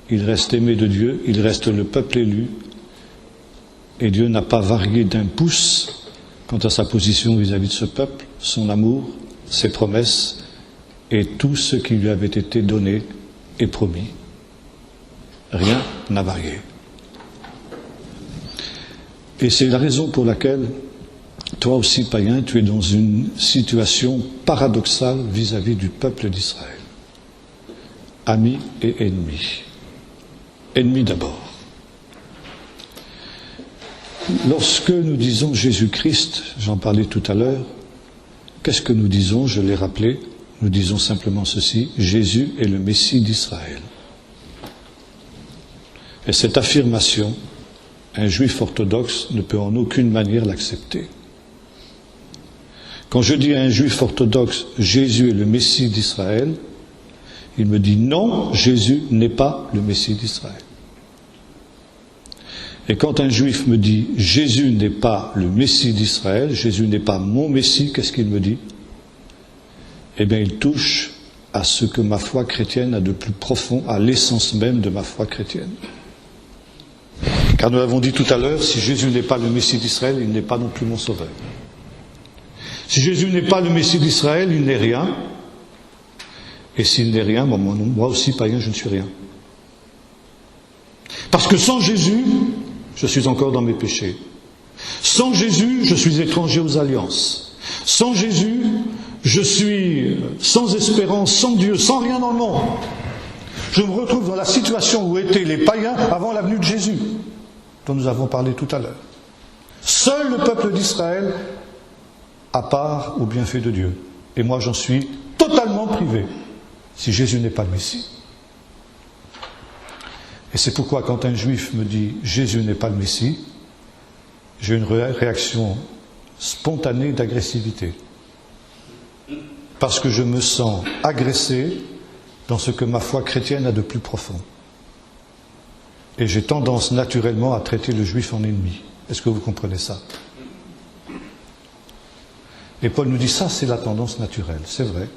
il reste aimé de Dieu, il reste le peuple élu, et Dieu n'a pas varié d'un pouce quant à sa position vis-à-vis de ce peuple, son amour, ses promesses, et tout ce qui lui avait été donné et promis. Rien n'a varié. Et c'est la raison pour laquelle, toi aussi, païen, tu es dans une situation paradoxale vis-à-vis du peuple d'Israël. Ami et ennemi. Ennemi d'abord. lorsque nous disons Jésus-Christ, j'en parlais tout à l'heure, qu'est-ce que nous disons? Je l'ai rappelé, nous disons simplement ceci: Jésus est le Messie d'Israël. Et cette affirmation, un juif orthodoxe ne peut en aucune manière l'accepter. Quand je dis à un juif orthodoxe « Jésus est le Messie d'Israël », il me dit « Non, Jésus n'est pas le Messie d'Israël ». Et quand un juif me dit « Jésus n'est pas le Messie d'Israël, Jésus n'est pas mon Messie », qu'est-ce qu'il me dit? Eh bien, il touche à ce que ma foi chrétienne a de plus profond, à l'essence même de ma foi chrétienne. Car nous l'avons dit tout à l'heure, si Jésus n'est pas le Messie d'Israël, il n'est pas non plus mon sauveur. Si Jésus n'est pas le Messie d'Israël, il n'est rien. Et s'il n'est rien, moi aussi, païen, je ne suis rien. Parce que sans Jésus, je suis encore dans mes péchés. Sans Jésus, je suis étranger aux alliances. Sans Jésus, je suis sans espérance, sans Dieu, sans rien dans le monde. Je me retrouve dans la situation où étaient les païens avant la venue de Jésus, dont nous avons parlé tout à l'heure. Seul le peuple d'Israël à part au bienfait de Dieu. Et moi, j'en suis totalement privé, si Jésus n'est pas le Messie. Et c'est pourquoi, quand un juif me dit « Jésus n'est pas le Messie », j'ai une réaction spontanée d'agressivité. Parce que je me sens agressé dans ce que ma foi chrétienne a de plus profond. Et j'ai tendance naturellement à traiter le juif en ennemi. Est-ce que vous comprenez ça? Et Paul nous dit ça, c'est la tendance naturelle, c'est vrai.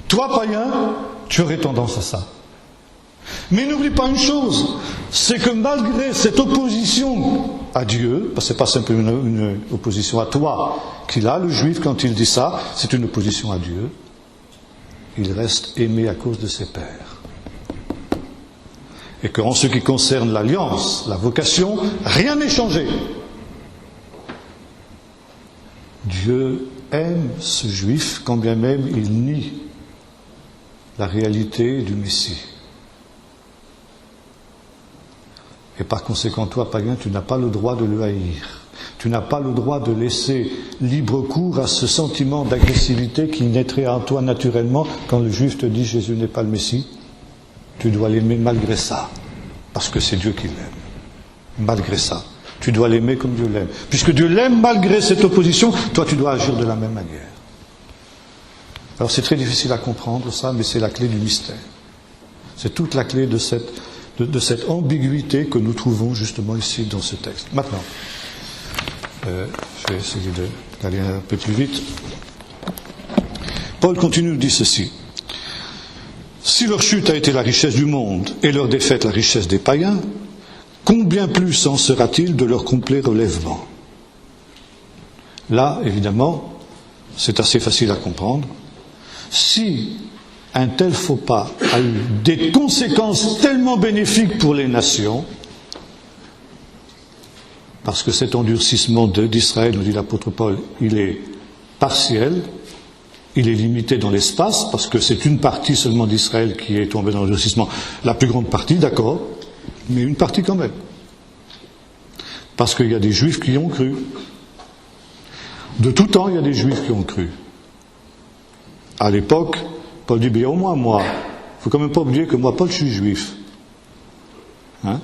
Toi, païen, tu aurais tendance à ça. Mais n'oublie pas une chose, c'est que malgré cette opposition à Dieu, parce que ce n'est pas simplement une opposition à toi qu'il a, le juif, quand il dit ça, c'est une opposition à Dieu, il reste aimé à cause de ses pères. Et qu'en ce qui concerne l'alliance, la vocation, rien n'est changé. Dieu aime ce juif quand bien même il nie la réalité du Messie. Et par conséquent, toi, païen, tu n'as pas le droit de le haïr. Tu n'as pas le droit de laisser libre cours à ce sentiment d'agressivité qui naîtrait en toi naturellement quand le juif te dit « Jésus n'est pas le Messie ». Tu dois l'aimer malgré ça, parce que c'est Dieu qui l'aime. Malgré ça. Tu dois l'aimer comme Dieu l'aime. Puisque Dieu l'aime malgré cette opposition, toi tu dois agir de la même manière. Alors c'est très difficile à comprendre ça, mais c'est la clé du mystère. C'est toute la clé de cette ambiguïté que nous trouvons justement ici dans ce texte. Maintenant, je vais essayer d'aller un peu plus vite. Paul continue de dire ceci. Si leur chute a été la richesse du monde et leur défaite la richesse des païens, combien plus en sera-t-il de leur complet relèvement? Là, évidemment, c'est assez facile à comprendre. Si un tel faux pas a eu des conséquences tellement bénéfiques pour les nations, parce que cet endurcissement d'Israël, nous dit l'apôtre Paul, il est partiel, il est limité dans l'espace, parce que c'est une partie seulement d'Israël qui est tombée dans l'endurcissement. La plus grande partie, d'accord, mais une partie quand même. Parce qu'il y a des juifs qui ont cru. De tout temps, il y a des juifs qui ont cru. À l'époque, Paul dit, bien au moins moi, il ne faut quand même pas oublier que moi, Paul, je suis juif. Hein?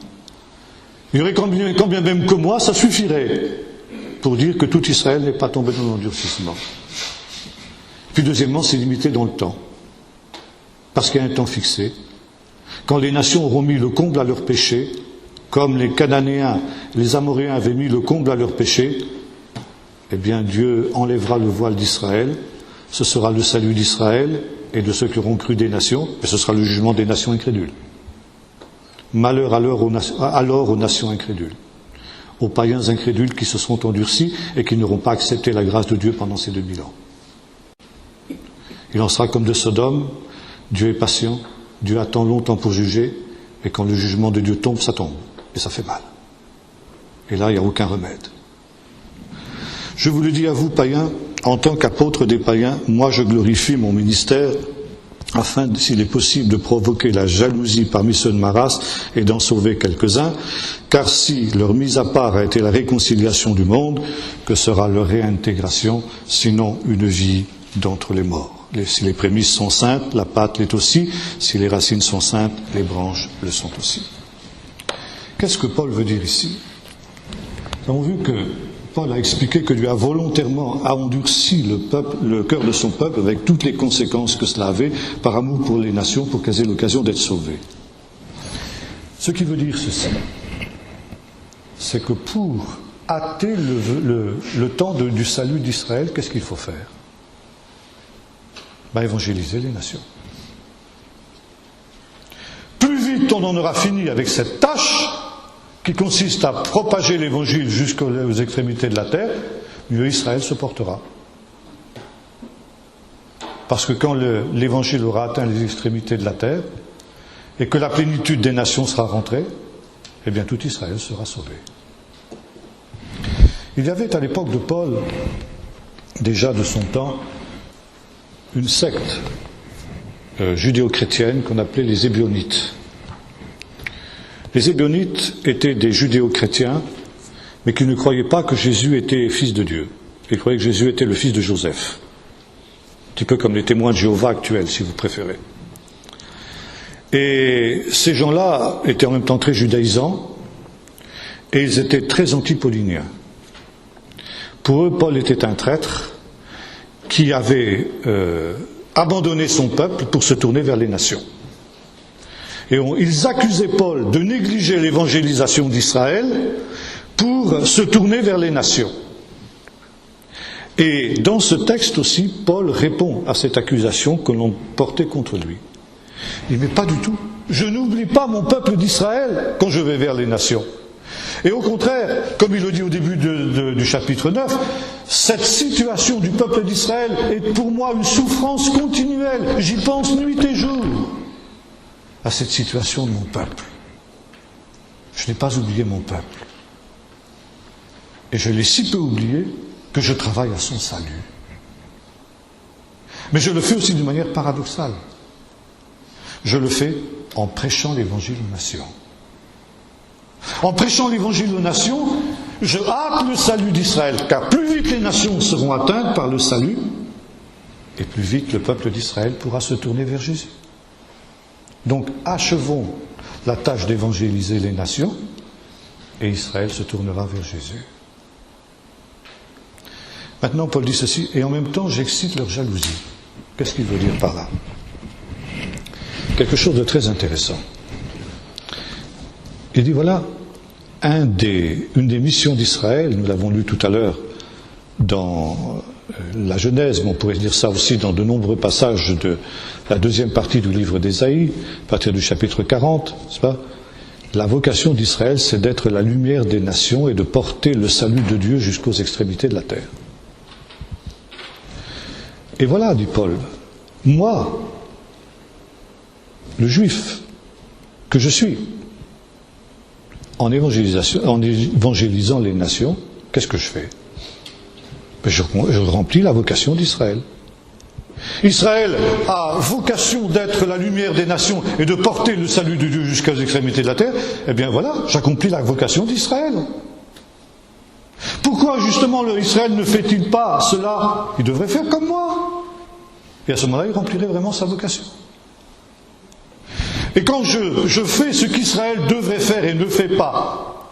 Il y aurait quand bien même que moi, ça suffirait pour dire que tout Israël n'est pas tombé dans l'endurcissement. Puis deuxièmement, c'est limité dans le temps. Parce qu'il y a un temps fixé. Quand les nations auront mis le comble à leurs péchés, comme les Cananéens, les Amoréens avaient mis le comble à leurs péchés, eh bien Dieu enlèvera le voile d'Israël, ce sera le salut d'Israël et de ceux qui auront cru des nations, et ce sera le jugement des nations incrédules. Malheur alors aux nations incrédules, aux païens incrédules qui se seront endurcis et qui n'auront pas accepté la grâce de Dieu pendant ces 2000 ans. Il en sera comme de Sodome, Dieu est patient, Dieu attend longtemps pour juger, et quand le jugement de Dieu tombe, ça tombe, et ça fait mal. Et là, il n'y a aucun remède. Je vous le dis à vous, païens, en tant qu'apôtre des païens, moi je glorifie mon ministère afin, s'il est possible, de provoquer la jalousie parmi ceux de ma race et d'en sauver quelques-uns, car si leur mise à part a été la réconciliation du monde, que sera leur réintégration, sinon une vie d'entre les morts? Si les prémices sont saintes, la pâte l'est aussi, si les racines sont saintes, les branches le sont aussi. Qu'est-ce que Paul veut dire ici? Nous avons vu que Paul a expliqué que Dieu a volontairement endurci le cœur de son peuple avec toutes les conséquences que cela avait par amour pour les nations, pour qu'elles aient l'occasion d'être sauvées. Ce qui veut dire ceci, c'est que pour hâter le temps du salut d'Israël, qu'est-ce qu'il faut faire? Évangéliser les nations. Plus vite on en aura fini avec cette tâche, qui consiste à propager l'évangile jusqu'aux extrémités de la terre, mieux Israël se portera. Parce que quand l'évangile aura atteint les extrémités de la terre, et que la plénitude des nations sera rentrée, eh bien tout Israël sera sauvé. Il y avait à l'époque de Paul, déjà de son temps, une secte judéo-chrétienne qu'on appelait les Ébionites. Les Ébionites étaient des judéo-chrétiens, mais qui ne croyaient pas que Jésus était fils de Dieu. Ils croyaient que Jésus était le fils de Joseph. Un petit peu comme les témoins de Jéhovah actuels, si vous préférez. Et ces gens-là étaient en même temps très judaïsants, et ils étaient très anti-pauliniens. Pour eux, Paul était un traître qui avait abandonné son peuple pour se tourner vers les nations. Et ils accusaient Paul de négliger l'évangélisation d'Israël pour se tourner vers les nations. Et dans ce texte aussi, Paul répond à cette accusation que l'on portait contre lui. Il dit, mais pas du tout. Je n'oublie pas mon peuple d'Israël quand je vais vers les nations. Et au contraire, comme il le dit au début du chapitre 9, cette situation du peuple d'Israël est pour moi une souffrance continuelle. J'y pense nuit et jour à cette situation de mon peuple. Je n'ai pas oublié mon peuple. Et je l'ai si peu oublié que je travaille à son salut. Mais je le fais aussi d'une manière paradoxale. Je le fais en prêchant l'évangile aux nations. En prêchant l'évangile aux nations, je hâte le salut d'Israël, car plus vite les nations seront atteintes par le salut, et plus vite le peuple d'Israël pourra se tourner vers Jésus. Donc achevons la tâche d'évangéliser les nations, et Israël se tournera vers Jésus. Maintenant, Paul dit ceci, et en même temps j'excite leur jalousie. Qu'est-ce qu'il veut dire par là? Quelque chose de très intéressant. Il dit, voilà, une des missions d'Israël, nous l'avons lu tout à l'heure dans la Genèse, mais on pourrait dire ça aussi dans de nombreux passages de la deuxième partie du livre d'Ésaïe, à partir du chapitre 40, n'est-ce pas? La vocation d'Israël, c'est d'être la lumière des nations et de porter le salut de Dieu jusqu'aux extrémités de la terre. Et voilà, dit Paul, moi, le juif que je suis, en évangélisant les nations, qu'est-ce que je fais? Je remplis la vocation d'Israël. Israël a vocation d'être la lumière des nations et de porter le salut de Dieu jusqu'aux extrémités de la terre. Eh bien voilà, j'accomplis la vocation d'Israël. Pourquoi justement Israël ne fait-il pas cela? Il devrait faire comme moi. Et à ce moment-là, il remplirait vraiment sa vocation. Et quand je fais ce qu'Israël devrait faire et ne fait pas,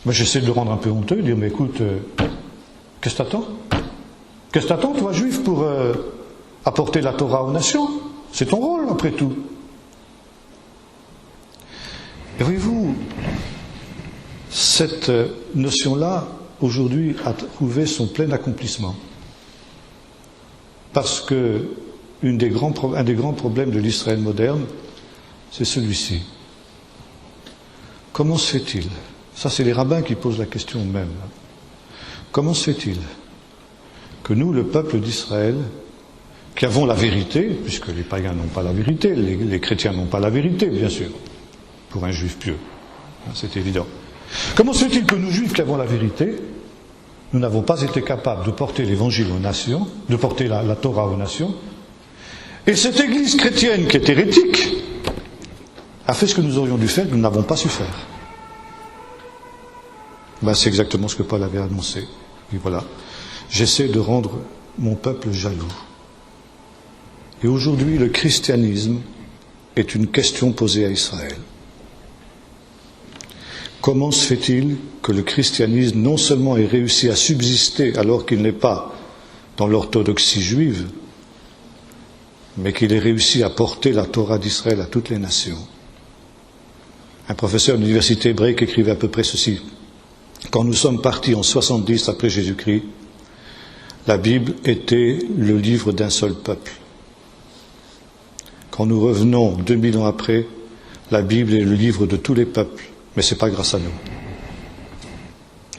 j'essaie de le rendre un peu honteux, de dire, mais écoute, qu'est-ce que t'attends? Qu'est-ce que t'attends, toi, juif, pour apporter la Torah aux nations? C'est ton rôle, après tout. Et voyez-vous, cette notion-là, aujourd'hui, a trouvé son plein accomplissement. Parce que un des grands problèmes de l'Israël moderne, c'est celui-ci. Comment se fait-il? Ça, c'est les rabbins qui posent la question même. Comment se fait-il que nous, le peuple d'Israël, qui avons la vérité, puisque les païens n'ont pas la vérité, les chrétiens n'ont pas la vérité, bien sûr, pour un juif pieux, c'est évident. Comment se fait-il que nous, juifs qui avons la vérité, nous n'avons pas été capables de porter l'évangile aux nations, de porter la Torah aux nations, Et cette Église chrétienne qui est hérétique a fait ce que nous aurions dû faire, que nous n'avons pas su faire. C'est exactement ce que Paul avait annoncé. Et voilà, j'essaie de rendre mon peuple jaloux. Et aujourd'hui, le christianisme est une question posée à Israël. Comment se fait-il que le christianisme non seulement ait réussi à subsister alors qu'il n'est pas dans l'orthodoxie juive, mais qu'il ait réussi à porter la Torah d'Israël à toutes les nations? Un professeur de l'université hébraïque écrivait à peu près ceci: quand nous sommes partis en 70 après Jésus-Christ, la Bible était le livre d'un seul peuple. Quand nous revenons 2000 ans après, la Bible est le livre de tous les peuples, mais ce n'est pas grâce à nous.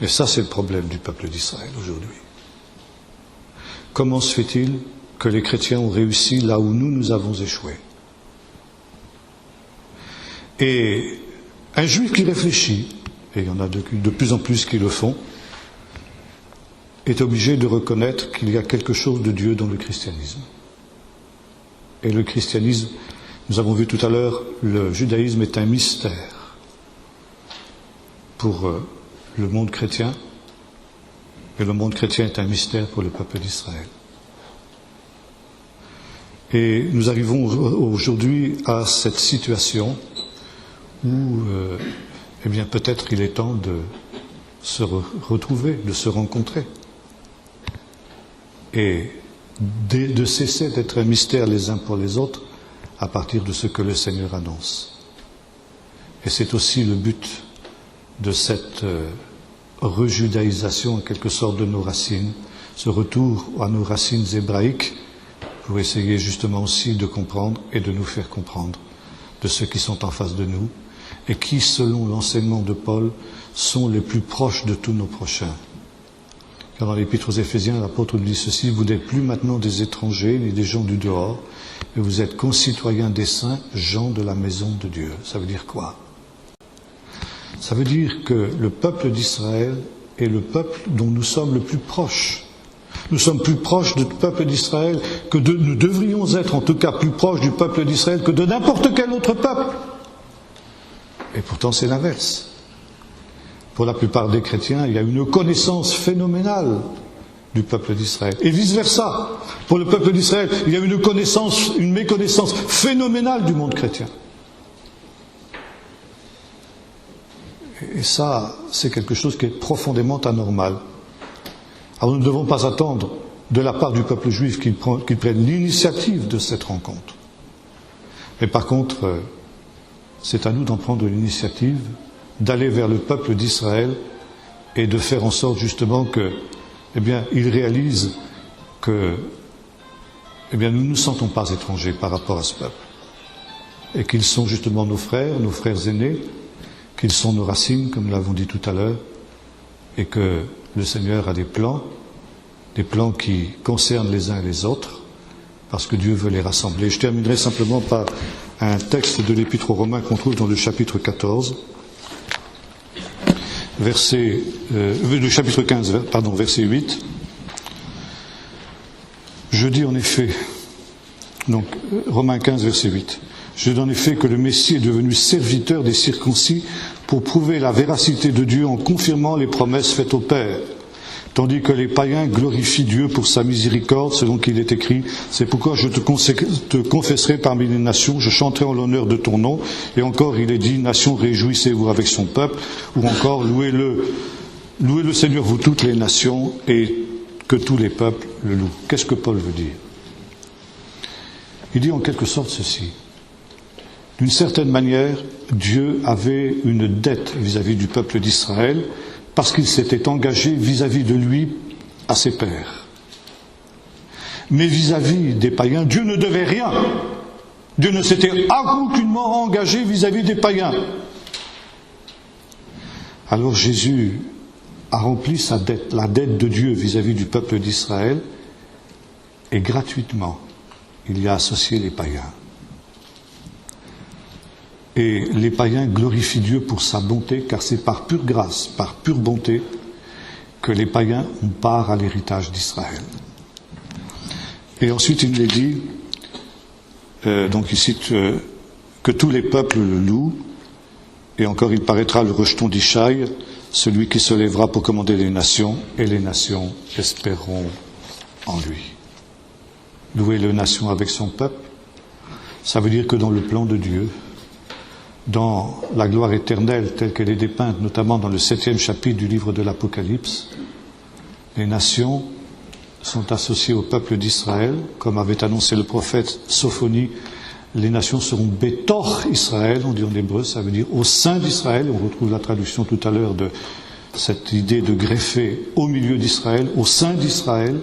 Et ça, c'est le problème du peuple d'Israël aujourd'hui. Comment se fait-il que les chrétiens ont réussi là où nous avons échoué? Et un juif qui réfléchit, et il y en a de plus en plus qui le font, est obligé de reconnaître qu'il y a quelque chose de Dieu dans le christianisme. Et le christianisme, nous avons vu tout à l'heure, le judaïsme est un mystère pour le monde chrétien, et le monde chrétien est un mystère pour le peuple d'Israël. Et nous arrivons aujourd'hui à cette situation où, peut-être il est temps de se retrouver, de se rencontrer, et de cesser d'être un mystère les uns pour les autres à partir de ce que le Seigneur annonce. Et c'est aussi le but de cette rejudaïsation en quelque sorte de nos racines, ce retour à nos racines hébraïques, pour essayer justement aussi de comprendre et de nous faire comprendre de ceux qui sont en face de nous et qui, selon l'enseignement de Paul, sont les plus proches de tous nos prochains. Car dans l'Épître aux Éphésiens, l'apôtre nous dit ceci: vous n'êtes plus maintenant des étrangers ni des gens du dehors, mais vous êtes concitoyens des saints, gens de la maison de Dieu. Ça veut dire quoi? Ça veut dire que le peuple d'Israël est le peuple dont nous sommes le plus proches. Nous sommes plus proches du peuple d'Israël que nous devrions être, en tout cas plus proches du peuple d'Israël que de n'importe quel autre peuple. Et pourtant c'est l'inverse. Pour la plupart des chrétiens, il y a une connaissance phénoménale du peuple d'Israël. Et vice-versa. Pour le peuple d'Israël, il y a une méconnaissance phénoménale du monde chrétien. Et ça, c'est quelque chose qui est profondément anormal. Alors nous ne devons pas attendre de la part du peuple juif qu'il prenne l'initiative de cette rencontre. Mais par contre, c'est à nous d'en prendre l'initiative, d'aller vers le peuple d'Israël et de faire en sorte justement que, ils réalisent que, nous ne nous sentons pas étrangers par rapport à ce peuple. Et qu'ils sont justement nos frères aînés, qu'ils sont nos racines, comme nous l'avons dit tout à l'heure, et que le Seigneur a des plans qui concernent les uns et les autres, parce que Dieu veut les rassembler. Je terminerai simplement par un texte de l'Épître aux Romains qu'on trouve dans le chapitre 14, le chapitre 15, verset 8. Je dis en effet, Romains 15, verset 8, je dis en effet que le Messie est devenu serviteur des circoncis pour prouver la véracité de Dieu en confirmant les promesses faites au Père. Tandis que les païens glorifient Dieu pour sa miséricorde, selon qu'il est écrit, c'est pourquoi je te confesserai parmi les nations, je chanterai en l'honneur de ton nom. Et encore, il est dit, nations, réjouissez-vous avec son peuple. Ou encore, louez le Seigneur, vous toutes les nations, et que tous les peuples le louent. Qu'est-ce que Paul veut dire? Il dit en quelque sorte ceci. D'une certaine manière, Dieu avait une dette vis-à-vis du peuple d'Israël, parce qu'il s'était engagé vis-à-vis de lui à ses pères. Mais vis-à-vis des païens, Dieu ne devait rien. Dieu ne s'était aucunement engagé vis-à-vis des païens. Alors Jésus a rempli sa dette, la dette de Dieu vis-à-vis du peuple d'Israël, et gratuitement, il y a associé les païens. Et les païens glorifient Dieu pour sa bonté, car c'est par pure grâce, par pure bonté, que les païens ont part à l'héritage d'Israël. Et ensuite, il est dit, donc il cite que tous les peuples le louent, et encore il paraîtra le rejeton d'Ishaï, celui qui se lèvera pour commander les nations, et les nations espéreront en lui. Louer les nations avec son peuple, ça veut dire que dans le plan de Dieu, dans la gloire éternelle telle qu'elle est dépeinte, notamment dans le 7e chapitre du livre de l'Apocalypse, les nations sont associées au peuple d'Israël, comme avait annoncé le prophète Sophonie. Les nations seront Bétor Israël, on dit en hébreu, ça veut dire au sein d'Israël. On retrouve la traduction tout à l'heure de cette idée de greffer au milieu d'Israël, au sein d'Israël,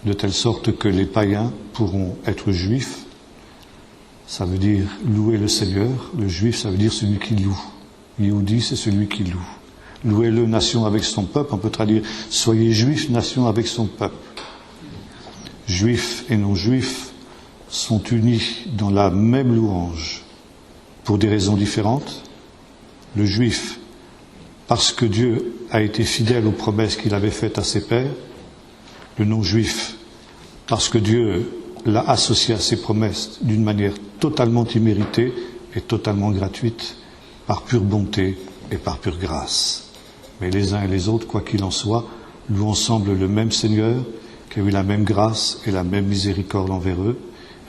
de telle sorte que les païens pourront être juifs. Ça veut dire louer le Seigneur. Le juif, ça veut dire celui qui loue. Yehudi, c'est celui qui loue. Louez-le, nation avec son peuple. On peut traduire soyez juifs, nation avec son peuple. Juifs et non-juifs sont unis dans la même louange pour des raisons différentes. Le juif, parce que Dieu a été fidèle aux promesses qu'il avait faites à ses pères. Le non-juif, parce que Dieu l'a associé à ses promesses d'une manière totalement imméritée et totalement gratuite, par pure bonté et par pure grâce. Mais les uns et les autres, quoi qu'il en soit, louent ensemble le même Seigneur, qui a eu la même grâce et la même miséricorde envers eux,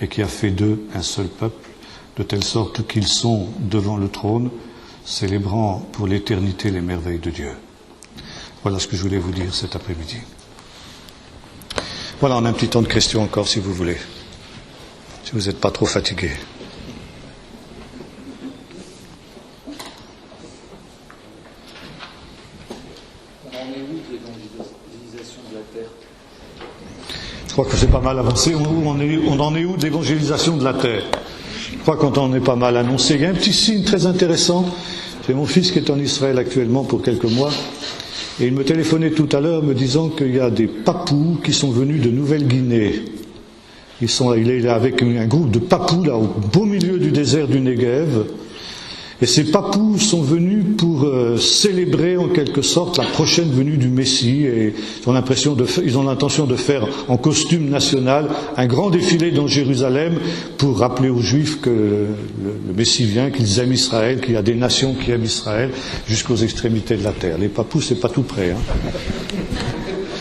et qui a fait d'eux un seul peuple, de telle sorte qu'ils sont devant le trône, célébrant pour l'éternité les merveilles de Dieu. Voilà ce que je voulais vous dire cet après-midi. Voilà, on a un petit temps de questions encore, si vous voulez, si vous n'êtes pas trop fatigués. On en est où de l'évangélisation de la terre? Je crois que c'est pas mal avancé. On en est où de l'évangélisation de la terre? Je crois qu'on en est pas mal annoncé. Il y a un petit signe très intéressant. C'est mon fils qui est en Israël actuellement pour quelques mois. Et il me téléphonait tout à l'heure me disant qu'il y a des Papous qui sont venus de Nouvelle-Guinée. Il est avec un groupe de Papous là, au beau milieu du désert du Negev. Et ces Papous sont venus pour célébrer en quelque sorte la prochaine venue du Messie. Et ils ont l'intention de faire en costume national un grand défilé dans Jérusalem pour rappeler aux Juifs que le Messie vient, qu'ils aiment Israël, qu'il y a des nations qui aiment Israël jusqu'aux extrémités de la terre. Les Papous, c'est pas tout près.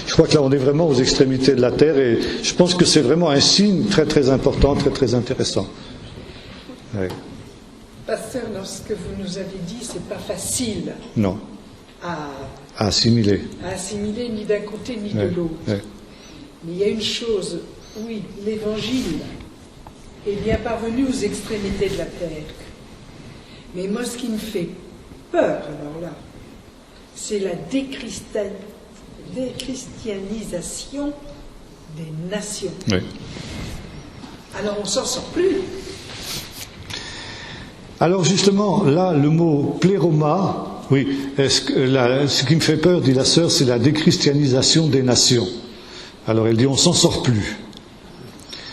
Je crois que là, on est vraiment aux extrémités de la terre et je pense que c'est vraiment un signe très très important, très très intéressant. Ouais. Pasteur, lorsque vous nous avez dit, c'est pas facile Non. à assimiler, ni d'un côté ni de l'autre. Ouais. Mais il y a une chose, oui, l'évangile est bien parvenu aux extrémités de la terre. Mais moi, ce qui me fait peur, alors là, c'est la déchristianisation des nations. Oui. Alors on s'en sort plus. Alors justement, là, le mot pléroma, oui, ce qui me fait peur, dit la sœur, c'est la déchristianisation des nations. Alors elle dit, on s'en sort plus.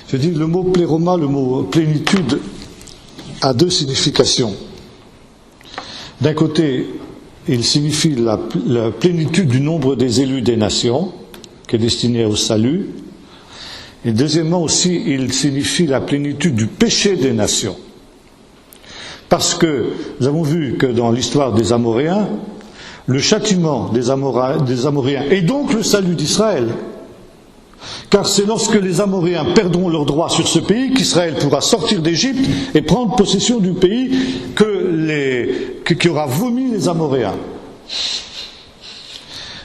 Je dis, le mot pléroma, le mot plénitude, a deux significations. D'un côté, il signifie la plénitude du nombre des élus des nations, qui est destinée au salut. Et deuxièmement aussi, il signifie la plénitude du péché des nations. Parce que nous avons vu que dans l'histoire des Amoréens, le châtiment des Amoréens et donc le salut d'Israël, car c'est lorsque les Amoréens perdront leurs droits sur ce pays qu'Israël pourra sortir d'Égypte et prendre possession du pays qui aura vomi les Amoréens.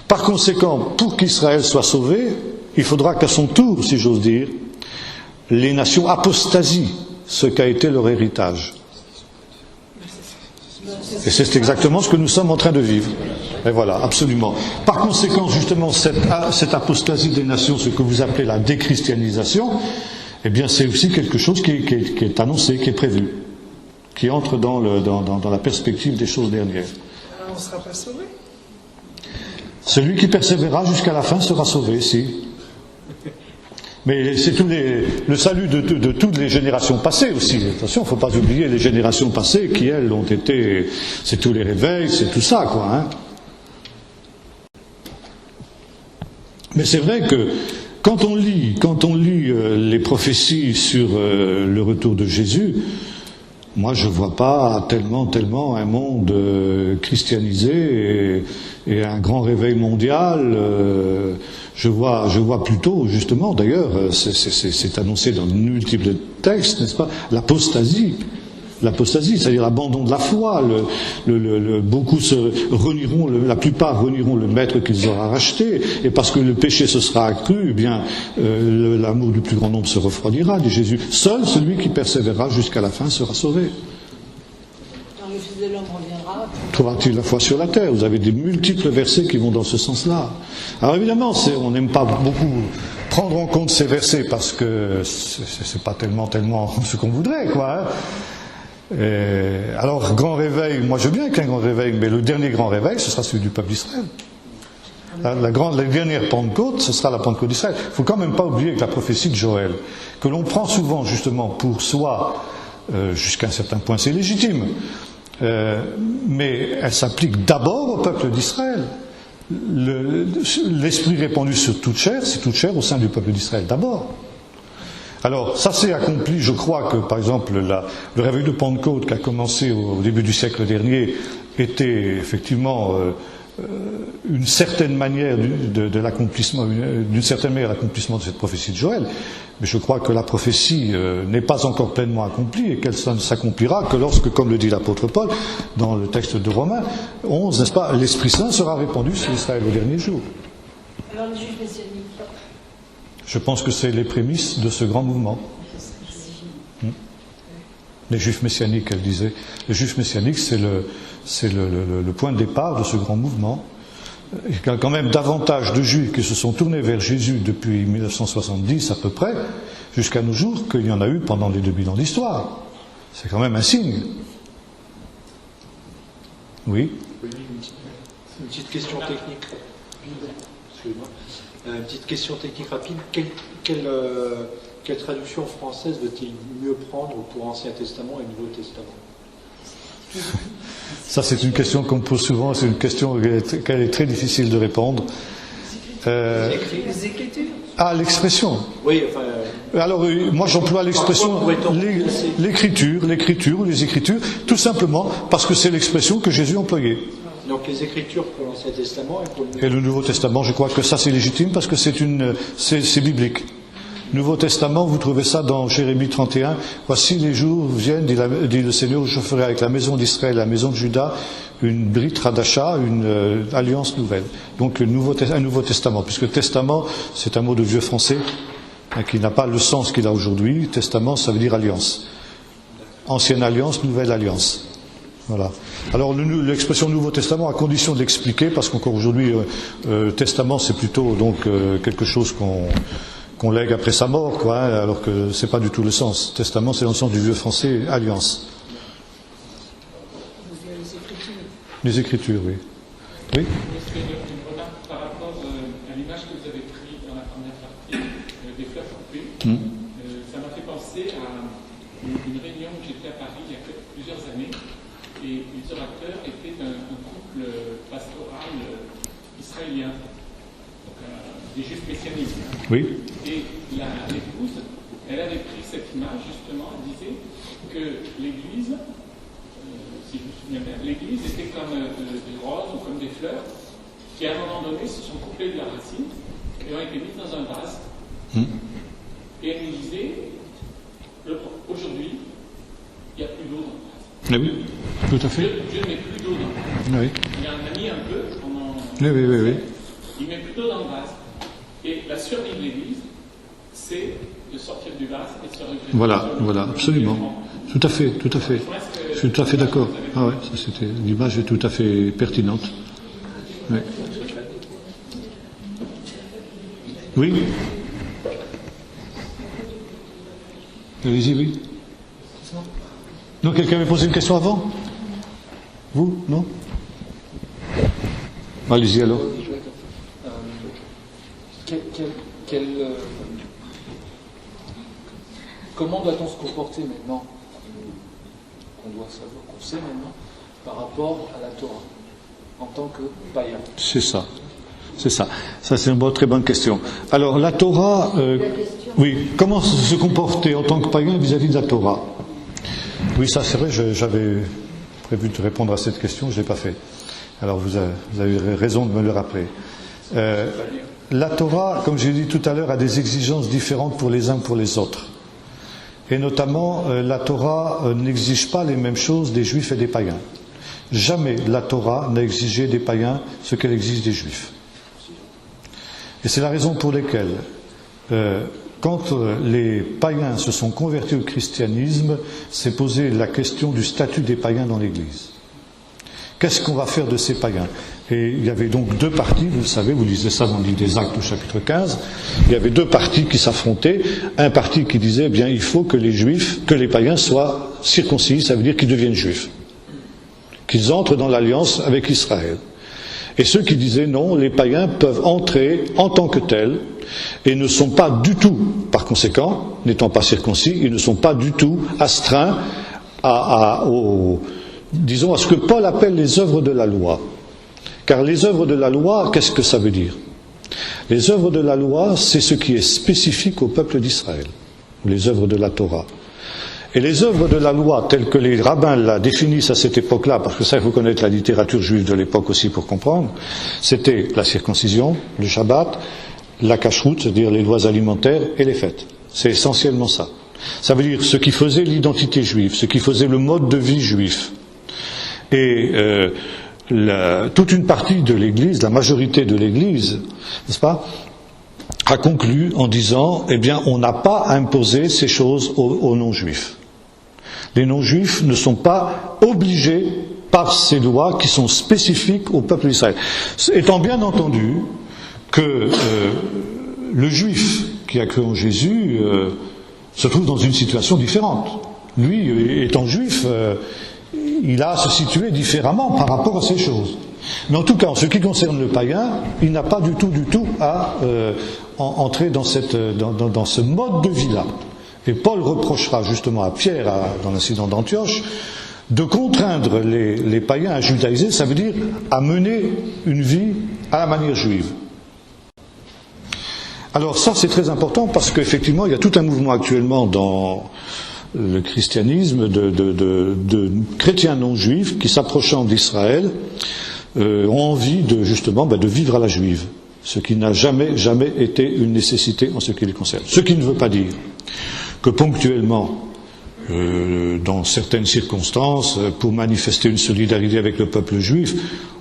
Par conséquent, pour qu'Israël soit sauvé, il faudra qu'à son tour, si j'ose dire, les nations apostasient ce qu'a été leur héritage. Et c'est exactement ce que nous sommes en train de vivre. Et voilà, absolument. Par conséquent, justement, cette apostasie des nations, ce que vous appelez la déchristianisation, eh bien, c'est aussi quelque chose qui est annoncé, qui est prévu, qui entre dans la perspective des choses dernières. Alors on ne sera pas sauvé. Celui qui persévérera jusqu'à la fin sera sauvé, si. Mais c'est le salut de toutes les générations passées aussi. Attention, il ne faut pas oublier les générations passées qui, elles, ont été... C'est tous les réveils, c'est tout ça, quoi. Mais c'est vrai que quand on lit les prophéties sur le retour de Jésus, moi je vois pas tellement un monde christianisé et un grand réveil mondial. Je vois plutôt, justement, d'ailleurs, c'est annoncé dans de multiples textes, n'est-ce pas, l'apostasie. L'apostasie, c'est-à-dire l'abandon de la foi. Beaucoup renieront, la plupart renieront le maître qu'ils auront racheté, et parce que le péché se sera accru, eh bien, l'amour du plus grand nombre se refroidira, dit Jésus. Seul celui qui persévérera jusqu'à la fin sera sauvé. Quand le Fils de l'homme reviendra, Trouvera-t-il la foi sur la terre? Vous avez des multiples versets qui vont dans ce sens-là. Alors évidemment, on n'aime pas beaucoup prendre en compte ces versets parce que c'est pas tellement ce qu'on voudrait, quoi. Hein. Alors, grand réveil, moi je veux bien qu'il y ait un grand réveil, mais le dernier grand réveil, ce sera celui du peuple d'Israël. La dernière Pentecôte, ce sera la Pentecôte d'Israël. Il ne faut quand même pas oublier que la prophétie de Joël, que l'on prend souvent justement pour soi, jusqu'à un certain point c'est légitime, mais elle s'applique d'abord au peuple d'Israël. L'esprit répandu sur toute chair, c'est toute chair au sein du peuple d'Israël d'abord. Alors, ça s'est accompli, je crois que, par exemple, le réveil de Pentecôte qui a commencé au début du siècle dernier était effectivement une certaine manière de l'accomplissement, d'une certaine manière l'accomplissement de cette prophétie de Joël. Mais je crois que la prophétie n'est pas encore pleinement accomplie et qu'elle ne s'accomplira que lorsque, comme le dit l'apôtre Paul dans le texte de Romains 11, n'est-ce pas, l'Esprit Saint sera répandu sur Israël au dernier jour. alors les Juifs messianiques. Je pense que c'est les prémices de ce grand mouvement. Les Juifs messianiques, elle disait. Les Juifs messianiques, c'est le point de départ de ce grand mouvement. Il y a quand même davantage de Juifs qui se sont tournés vers Jésus depuis 1970 à peu près, jusqu'à nos jours, qu'il y en a eu pendant les 2000 ans d'histoire. C'est quand même un signe. Oui. Une petite question technique. Excusez-moi. Une petite question technique rapide. Quelle traduction française veut-il mieux prendre pour Ancien Testament et Nouveau Testament? Ça, c'est une question qu'on me pose souvent, c'est une question qu'elle est très difficile de répondre. Les Écritures. Ah, l'expression. Oui, enfin. Alors, moi, j'emploie l'expression l'écriture ou les Écritures, tout simplement parce que c'est l'expression que Jésus employait. Donc les Écritures pour l'Ancien Testament et pour le Nouveau Et le Nouveau Testament, je crois que ça c'est légitime parce que c'est biblique. Nouveau Testament, vous trouvez ça dans Jérémie 31. Voici les jours viennent, dit le Seigneur, où je ferai avec la maison d'Israël, la maison de Juda, une Brit Hadasha, une alliance nouvelle. Donc un Nouveau Testament, puisque Testament, c'est un mot de vieux français qui n'a pas le sens qu'il a aujourd'hui. Testament, ça veut dire alliance. Ancienne alliance, nouvelle alliance. Voilà. Alors l'expression Nouveau Testament, à condition de l'expliquer, parce qu'encore aujourd'hui, Testament c'est plutôt donc quelque chose qu'on lègue après sa mort, quoi, hein, alors que c'est pas du tout le sens. Testament, c'est dans le sens du vieux français, alliance. Les Écritures, oui. Oui. Est-ce que une remarque par rapport à l'image que vous avez prise dans la première partie des fleurs coupées, ça m'a fait penser à une réunion où j'étais à Paris il y a plusieurs années. Et les orateurs étaient un couple pastoral israélien, donc des juifs messianiques. Oui. Et l'épouse, elle avait pris cette image justement, elle disait que l'Église, si je me souviens bien, l'Église était comme des roses ou comme des fleurs qui à un moment donné se sont coupées de la racine et ont été mises dans un vase. Et elle nous disait, aujourd'hui, il n'y a plus d'eau dans le vase. Ah oui, tout à fait. Dieu ne met plus d'eau dans le vase. Oui. Il en a mis un peu pendant. Oui. Il met plus d'eau dans le vase. Et la survie de l'Église, c'est de sortir du vase et de se recueillir. Voilà, absolument. Tout à fait. Je suis tout à fait d'accord. Ah ouais, ça c'était l'image est tout à fait pertinente. Oui. Oui. Allez-y, oui. Non, quelqu'un avait posé une question avant? Vous? Non? Allez-y alors. Comment doit-on se comporter maintenant, qu'on doit savoir, qu'on sait maintenant, par rapport à la Torah, en tant que païen? C'est ça. c'est ça. Ça, c'est une très bonne question. Alors, la Torah, oui, comment se comporter en tant que païen vis-à-vis de la Torah? Oui, ça, c'est vrai, j'avais prévu de répondre à cette question, je ne l'ai pas fait. Alors, vous avez raison de me le rappeler. La Torah, comme j'ai dit tout à l'heure, a des exigences différentes pour les uns pour les autres. Et notamment, la Torah n'exige pas les mêmes choses des Juifs et des païens. Jamais la Torah n'a exigé des païens ce qu'elle exige des Juifs. Et c'est la raison pour laquelle, quand les païens se sont convertis au christianisme, s'est posé la question du statut des païens dans l'Église. Qu'est-ce qu'on va faire de ces païens? Et il y avait donc deux partis, vous le savez, vous lisez ça dans le livre des Actes au chapitre 15, il y avait deux partis qui s'affrontaient. Un parti qui disait, eh bien, il faut que les Juifs, que les païens soient circoncis, ça veut dire qu'ils deviennent Juifs, qu'ils entrent dans l'alliance avec Israël. Et ceux qui disaient non, les païens peuvent entrer en tant que tels et ne sont pas du tout, par conséquent, n'étant pas circoncis, ils ne sont pas du tout astreints disons à ce que Paul appelle les œuvres de la loi. Car les œuvres de la loi, qu'est-ce que ça veut dire? Les œuvres de la loi, c'est ce qui est spécifique au peuple d'Israël, les œuvres de la Torah. Et les œuvres de la loi, telles que les rabbins la définissent à cette époque-là, parce que ça, il faut connaître la littérature juive de l'époque aussi pour comprendre, c'était la circoncision, le Shabbat, la cacheroute, c'est-à-dire les lois alimentaires, et les fêtes. C'est essentiellement ça. Ça veut dire ce qui faisait l'identité juive, ce qui faisait le mode de vie juif. Et toute une partie de l'Église, la majorité de l'Église, n'est-ce pas, a conclu en disant, eh bien, on n'a pas à imposer ces choses aux non-juifs. Les non-juifs ne sont pas obligés par ces lois qui sont spécifiques au peuple d'Israël. Étant bien entendu que le juif qui a cru en Jésus se trouve dans une situation différente. Lui, étant juif, il a à se situer différemment par rapport à ces choses. Mais en tout cas, en ce qui concerne le païen, il n'a pas du tout à entrer dans ce mode de vie-là. Et Paul reprochera justement à Pierre, dans l'incident d'Antioche, de contraindre les païens à judaïser, ça veut dire à mener une vie à la manière juive. Alors ça, c'est très important parce qu'effectivement, il y a tout un mouvement actuellement dans le christianisme de chrétiens non juifs qui, s'approchant d'Israël, ont envie de vivre à la juive, ce qui n'a jamais été une nécessité en ce qui les concerne. Ce qui ne veut pas dire que ponctuellement, dans certaines circonstances, pour manifester une solidarité avec le peuple juif,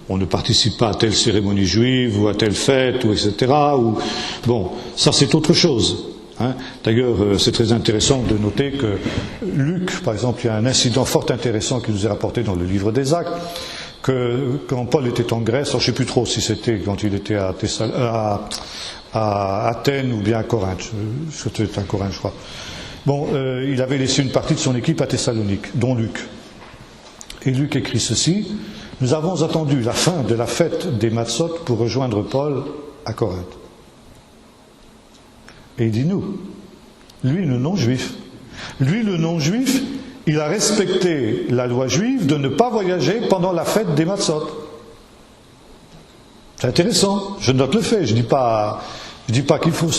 on ne participe pas à telle cérémonie juive ou à telle fête, ou etc. Bon, ça c'est autre chose. D'ailleurs, c'est très intéressant de noter que Luc, par exemple, il y a un incident fort intéressant qui nous est rapporté dans le livre des Actes, que quand Paul était en Grèce, alors je ne sais plus trop si c'était quand il était à Athènes ou bien à Corinthe, c'était à Corinthe, je crois. Bon, il avait laissé une partie de son équipe à Thessalonique, dont Luc. Et Luc écrit ceci: nous avons attendu la fin de la fête des Matzot pour rejoindre Paul à Corinthe. Et il dit nous, lui le non-juif. Lui le non-juif, il a respecté la loi juive de ne pas voyager pendant la fête des Matzot. C'est intéressant, je note le fait, je dis pas qu'il faut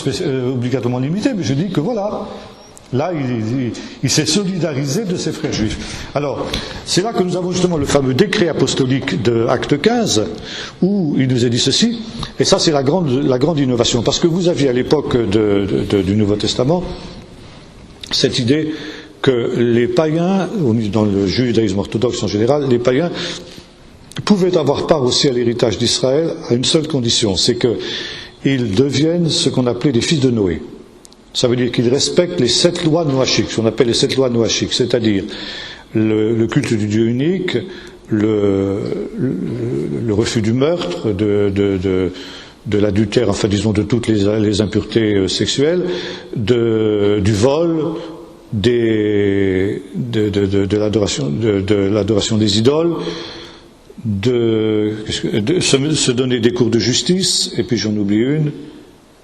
obligatoirement limiter, mais je dis que voilà, là il s'est solidarisé de ses frères juifs. Alors, c'est là que nous avons justement le fameux décret apostolique de Acte 15, où il nous est dit ceci, et ça c'est la grande innovation, parce que vous aviez à l'époque du Nouveau Testament cette idée que les païens, dans le judaïsme orthodoxe en général, les païens pouvaient avoir part aussi à l'héritage d'Israël à une seule condition, c'est qu'ils deviennent ce qu'on appelait des fils de Noé. Ça veut dire qu'ils respectent les 7 lois noachiques, ce qu'on appelle les 7 lois noachiques, c'est-à-dire le culte du Dieu unique, le refus du meurtre, de l'adultère, enfin disons de toutes les impuretés sexuelles, du vol, de l'adoration des idoles, de se donner des cours de justice, et puis j'en oublie une.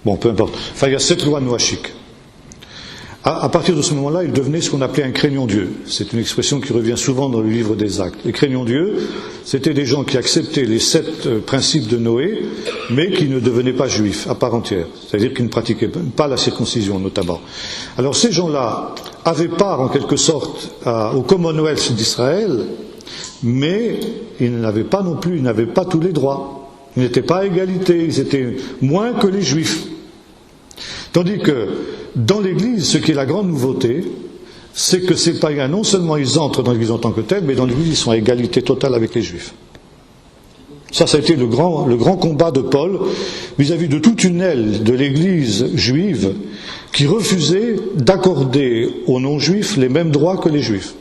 Bon, peu importe. Enfin, il y a 7 lois noachiques. À partir de ce moment-là, ils devenaient ce qu'on appelait un craignant Dieu. C'est une expression qui revient souvent dans le livre des Actes. Les craignants Dieu, c'était des gens qui acceptaient les 7 principes de Noé, mais qui ne devenaient pas juifs à part entière. C'est-à-dire qu'ils ne pratiquaient pas la circoncision, notamment. Alors ces gens-là avaient part, en quelque sorte, au Commonwealth d'Israël, mais ils n'avaient pas non plus, ils n'avaient pas tous les droits. Ils n'étaient pas à égalité, ils étaient moins que les juifs. Tandis que dans l'Église, ce qui est la grande nouveauté, c'est que ces païens, non seulement ils entrent dans l'Église en tant que telle, mais dans l'Église ils sont à égalité totale avec les Juifs. Ça a été le grand combat de Paul vis-à-vis de toute une aile de l'Église juive qui refusait d'accorder aux non-juifs les mêmes droits que les Juifs.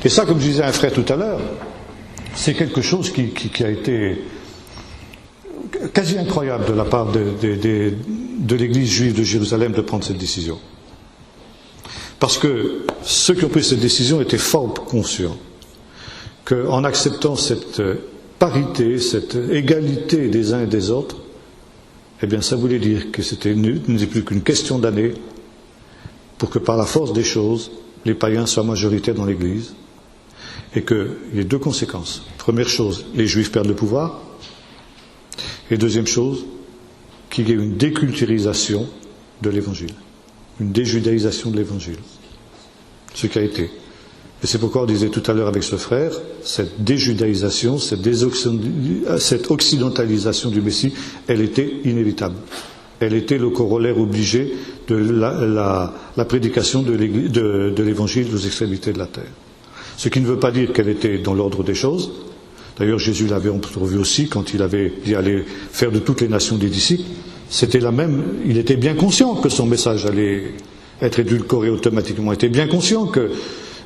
Et ça, comme je disais à un frère tout à l'heure, c'est quelque chose qui a été quasi incroyable de la part de l'Église juive de Jérusalem de prendre cette décision. Parce que ceux qui ont pris cette décision étaient fort conscients qu'en acceptant cette parité, cette égalité des uns et des autres, eh bien ça voulait dire que c'était n'était plus qu'une question d'années pour que par la force des choses, les païens soient majoritaires dans l'Église et qu'il y ait 2 conséquences. Première chose, les Juifs perdent le pouvoir. Et deuxième chose, qu'il y ait une déculturisation de l'Évangile, une déjudaïsation de l'Évangile. Ce qui a été. Et c'est pourquoi on disait tout à l'heure avec ce frère, cette déjudaïsation, cette occidentalisation du Messie, elle était inévitable. Elle était le corollaire obligé de la prédication de l'Évangile aux extrémités de la terre. Ce qui ne veut pas dire qu'elle était dans l'ordre des choses. D'ailleurs, Jésus l'avait entrevu aussi quand il avait dit aller faire de toutes les nations des disciples. C'était la même. Il était bien conscient que son message allait être édulcoré automatiquement. Il était bien conscient que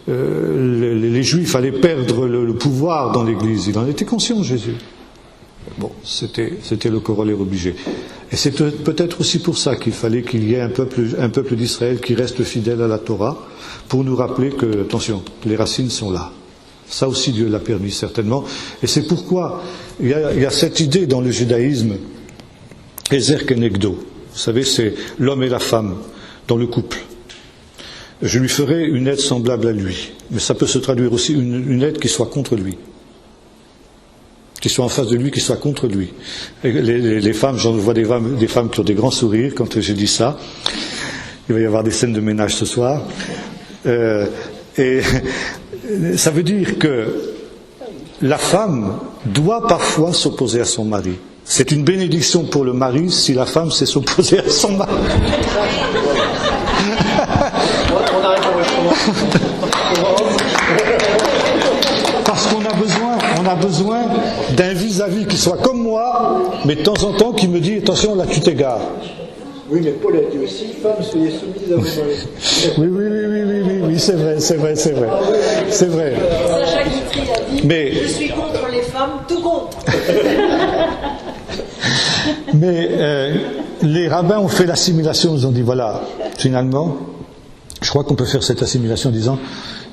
les Juifs allaient perdre le pouvoir dans l'Église. Il en était conscient, Jésus. Bon, c'était le corollaire obligé. Et c'est peut-être aussi pour ça qu'il fallait qu'il y ait un peuple d'Israël qui reste fidèle à la Torah, pour nous rappeler que, attention, les racines sont là. Ça aussi Dieu l'a permis certainement. Et c'est pourquoi il y a cette idée dans le judaïsme, Ezer Kenegdo. Vous savez, c'est l'homme et la femme dans le couple. Je lui ferai une aide semblable à lui. Mais ça peut se traduire aussi une aide qui soit contre lui. Qui soit en face de lui, qui soit contre lui. Et les femmes, j'en vois des femmes qui ont des grands sourires quand je dis ça. Il va y avoir des scènes de ménage ce soir. Et ça veut dire que la femme doit parfois s'opposer à son mari. C'est une bénédiction pour le mari si la femme sait s'opposer à son mari. Parce qu'on a besoin d'un vis-à-vis qui soit comme moi, mais de temps en temps qui me dit attention là tu t'égares. Oui, mais Paul a dit aussi, femmes, soyez soumises à vos maris. Oui, c'est vrai. C'est vrai. Sacha Guitry a dit, mais, je suis contre les femmes, tout contre. Mais les rabbins ont fait l'assimilation, ils ont dit voilà, finalement, je crois qu'on peut faire cette assimilation en disant,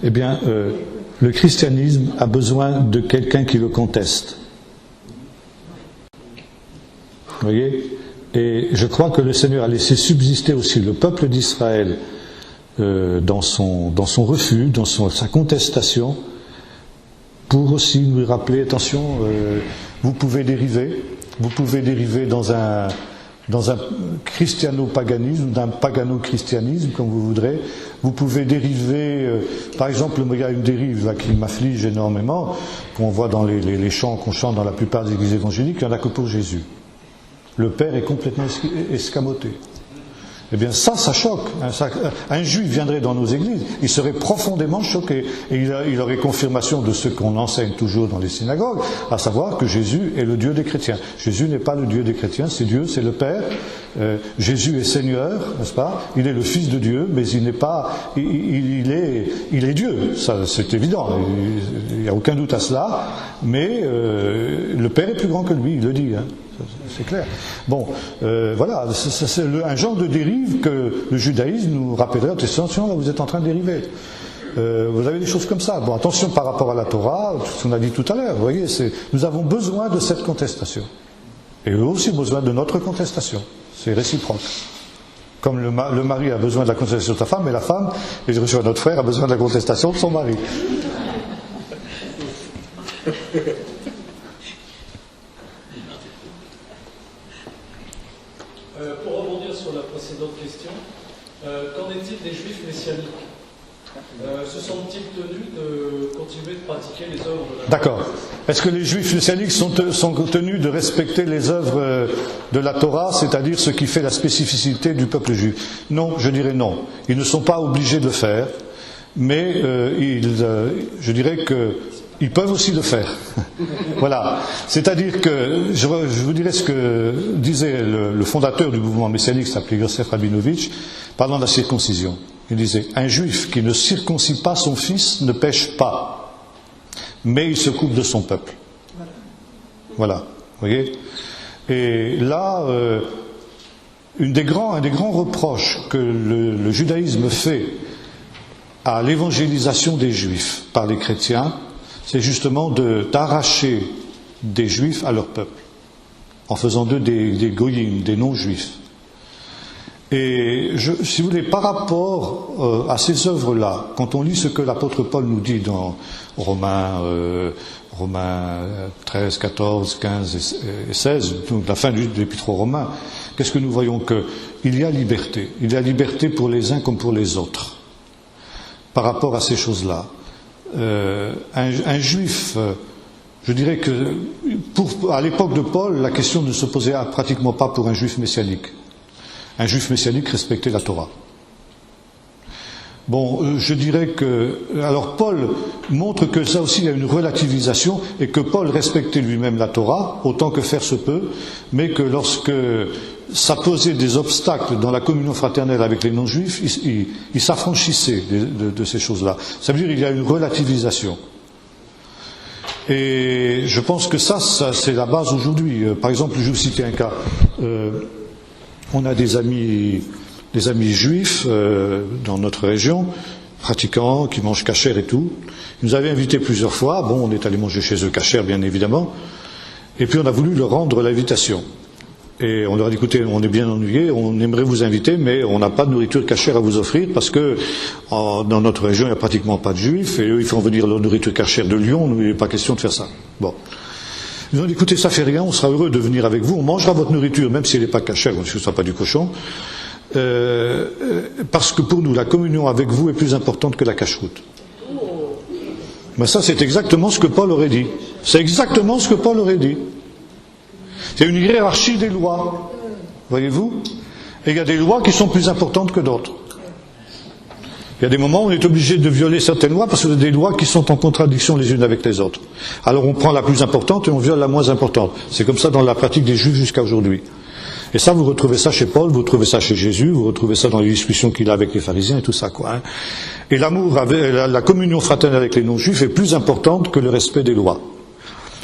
eh bien, le christianisme a besoin de quelqu'un qui le conteste. Vous voyez ? Et je crois que le Seigneur a laissé subsister aussi le peuple d'Israël dans son refus, dans sa contestation, pour aussi nous rappeler, attention, vous pouvez dériver dans un christiano-paganisme, d'un pagano-christianisme, comme vous voudrez. Vous pouvez dériver, par exemple, il y a une dérive là, qui m'afflige énormément, qu'on voit dans les chants qu'on chante dans la plupart des églises évangéliques, il n'y en a que pour Jésus. Le Père est complètement escamoté. Eh bien ça choque. Un juif viendrait dans nos églises, il serait profondément choqué. Et il aurait confirmation de ce qu'on enseigne toujours dans les synagogues, à savoir que Jésus est le Dieu des chrétiens. Jésus n'est pas le Dieu des chrétiens, c'est Dieu, c'est le Père. Jésus est Seigneur, n'est-ce pas ? Il est le Fils de Dieu, mais il n'est pas... Il est Dieu, ça c'est évident, il n'y a aucun doute à cela, mais le Père est plus grand que lui, il le dit, hein. C'est clair. Bon, voilà, c'est un genre de dérive que le judaïsme nous rappellerait. Attention, là vous êtes en train de dériver. Vous avez des choses comme ça. Bon, attention par rapport à la Torah, tout ce qu'on a dit tout à l'heure. Vous voyez, nous avons besoin de cette contestation. Et eux aussi ont besoin de notre contestation. C'est réciproque. Comme le mari a besoin de la contestation de sa femme, et la femme, et je reçois notre frère, a besoin de la contestation de son mari. Pour rebondir sur la précédente question, qu'en est-il des juifs messianiques? Se sont-ils tenus de continuer de pratiquer les œuvres de la Torah? D'accord. Est-ce que les juifs messianiques sont tenus de respecter les œuvres de la Torah, c'est-à-dire ce qui fait la spécificité du peuple juif? Non, je dirais non. Ils ne sont pas obligés de le faire, mais je dirais qu'ils peuvent aussi le faire. Voilà. C'est-à-dire que, je vous dirais ce que disait le fondateur du mouvement messianique, qui s'appelait Yosef Rabinovitch, parlant de la circoncision. Il disait, un juif qui ne circoncie pas son fils ne pêche pas, mais il se coupe de son peuple. Voilà, vous voyez. Et là, un des grands reproches que le judaïsme fait à l'évangélisation des juifs par les chrétiens, c'est justement d'arracher des juifs à leur peuple, en faisant d'eux des goyim, des non-juifs. Et si vous voulez, par rapport à ces œuvres-là, quand on lit ce que l'apôtre Paul nous dit dans Romains 13, 14, 15 et 16, donc la fin de l'épître aux Romains, qu'est-ce que nous voyons? Qu'il y a liberté. Il y a liberté pour les uns comme pour les autres, par rapport à ces choses-là. Un juif, je dirais que à l'époque de Paul, la question ne se posait pratiquement pas pour un juif messianique. Un juif messianique respectait la Torah. Bon, je dirais que... Alors Paul montre que ça aussi, il y a une relativisation, et que Paul respectait lui-même la Torah, autant que faire se peut, mais que lorsque ça posait des obstacles dans la communion fraternelle avec les non-juifs, il s'affranchissait de ces choses-là. Ça veut dire qu'il y a une relativisation. Et je pense que ça c'est la base aujourd'hui. Par exemple, je vais vous citer un cas. On a des amis juifs dans notre région, pratiquants, qui mangent kasher et tout. Ils nous avaient invités plusieurs fois. Bon, on est allé manger chez eux kasher, bien évidemment. Et puis on a voulu leur rendre l'invitation. Et on leur a dit, écoutez, on est bien ennuyés, on aimerait vous inviter, mais on n'a pas de nourriture kasher à vous offrir, parce que dans notre région, il n'y a pratiquement pas de juifs, et eux, ils font venir leur nourriture kasher de Lyon, nous, il n'est pas question de faire ça. Bon. Ils ont dit, écoutez, ça fait rien, on sera heureux de venir avec vous, on mangera votre nourriture, même si elle n'est pas kasher, parce que ce ne sera pas du cochon, parce que pour nous, la communion avec vous est plus importante que la cacheroute. Mais ça, c'est exactement ce que Paul aurait dit. C'est exactement ce que Paul aurait dit. C'est une hiérarchie des lois, voyez-vous? Et il y a des lois qui sont plus importantes que d'autres. Il y a des moments où on est obligé de violer certaines lois parce que c'est des lois qui sont en contradiction les unes avec les autres. Alors on prend la plus importante et on viole la moins importante. C'est comme ça dans la pratique des Juifs jusqu'à aujourd'hui. Et ça, vous retrouvez ça chez Paul, vous retrouvez ça chez Jésus, vous retrouvez ça dans les discussions qu'il a avec les pharisiens et tout ça, quoi. Hein. Et l'amour, la communion fraternelle avec les non-juifs est plus importante que le respect des lois.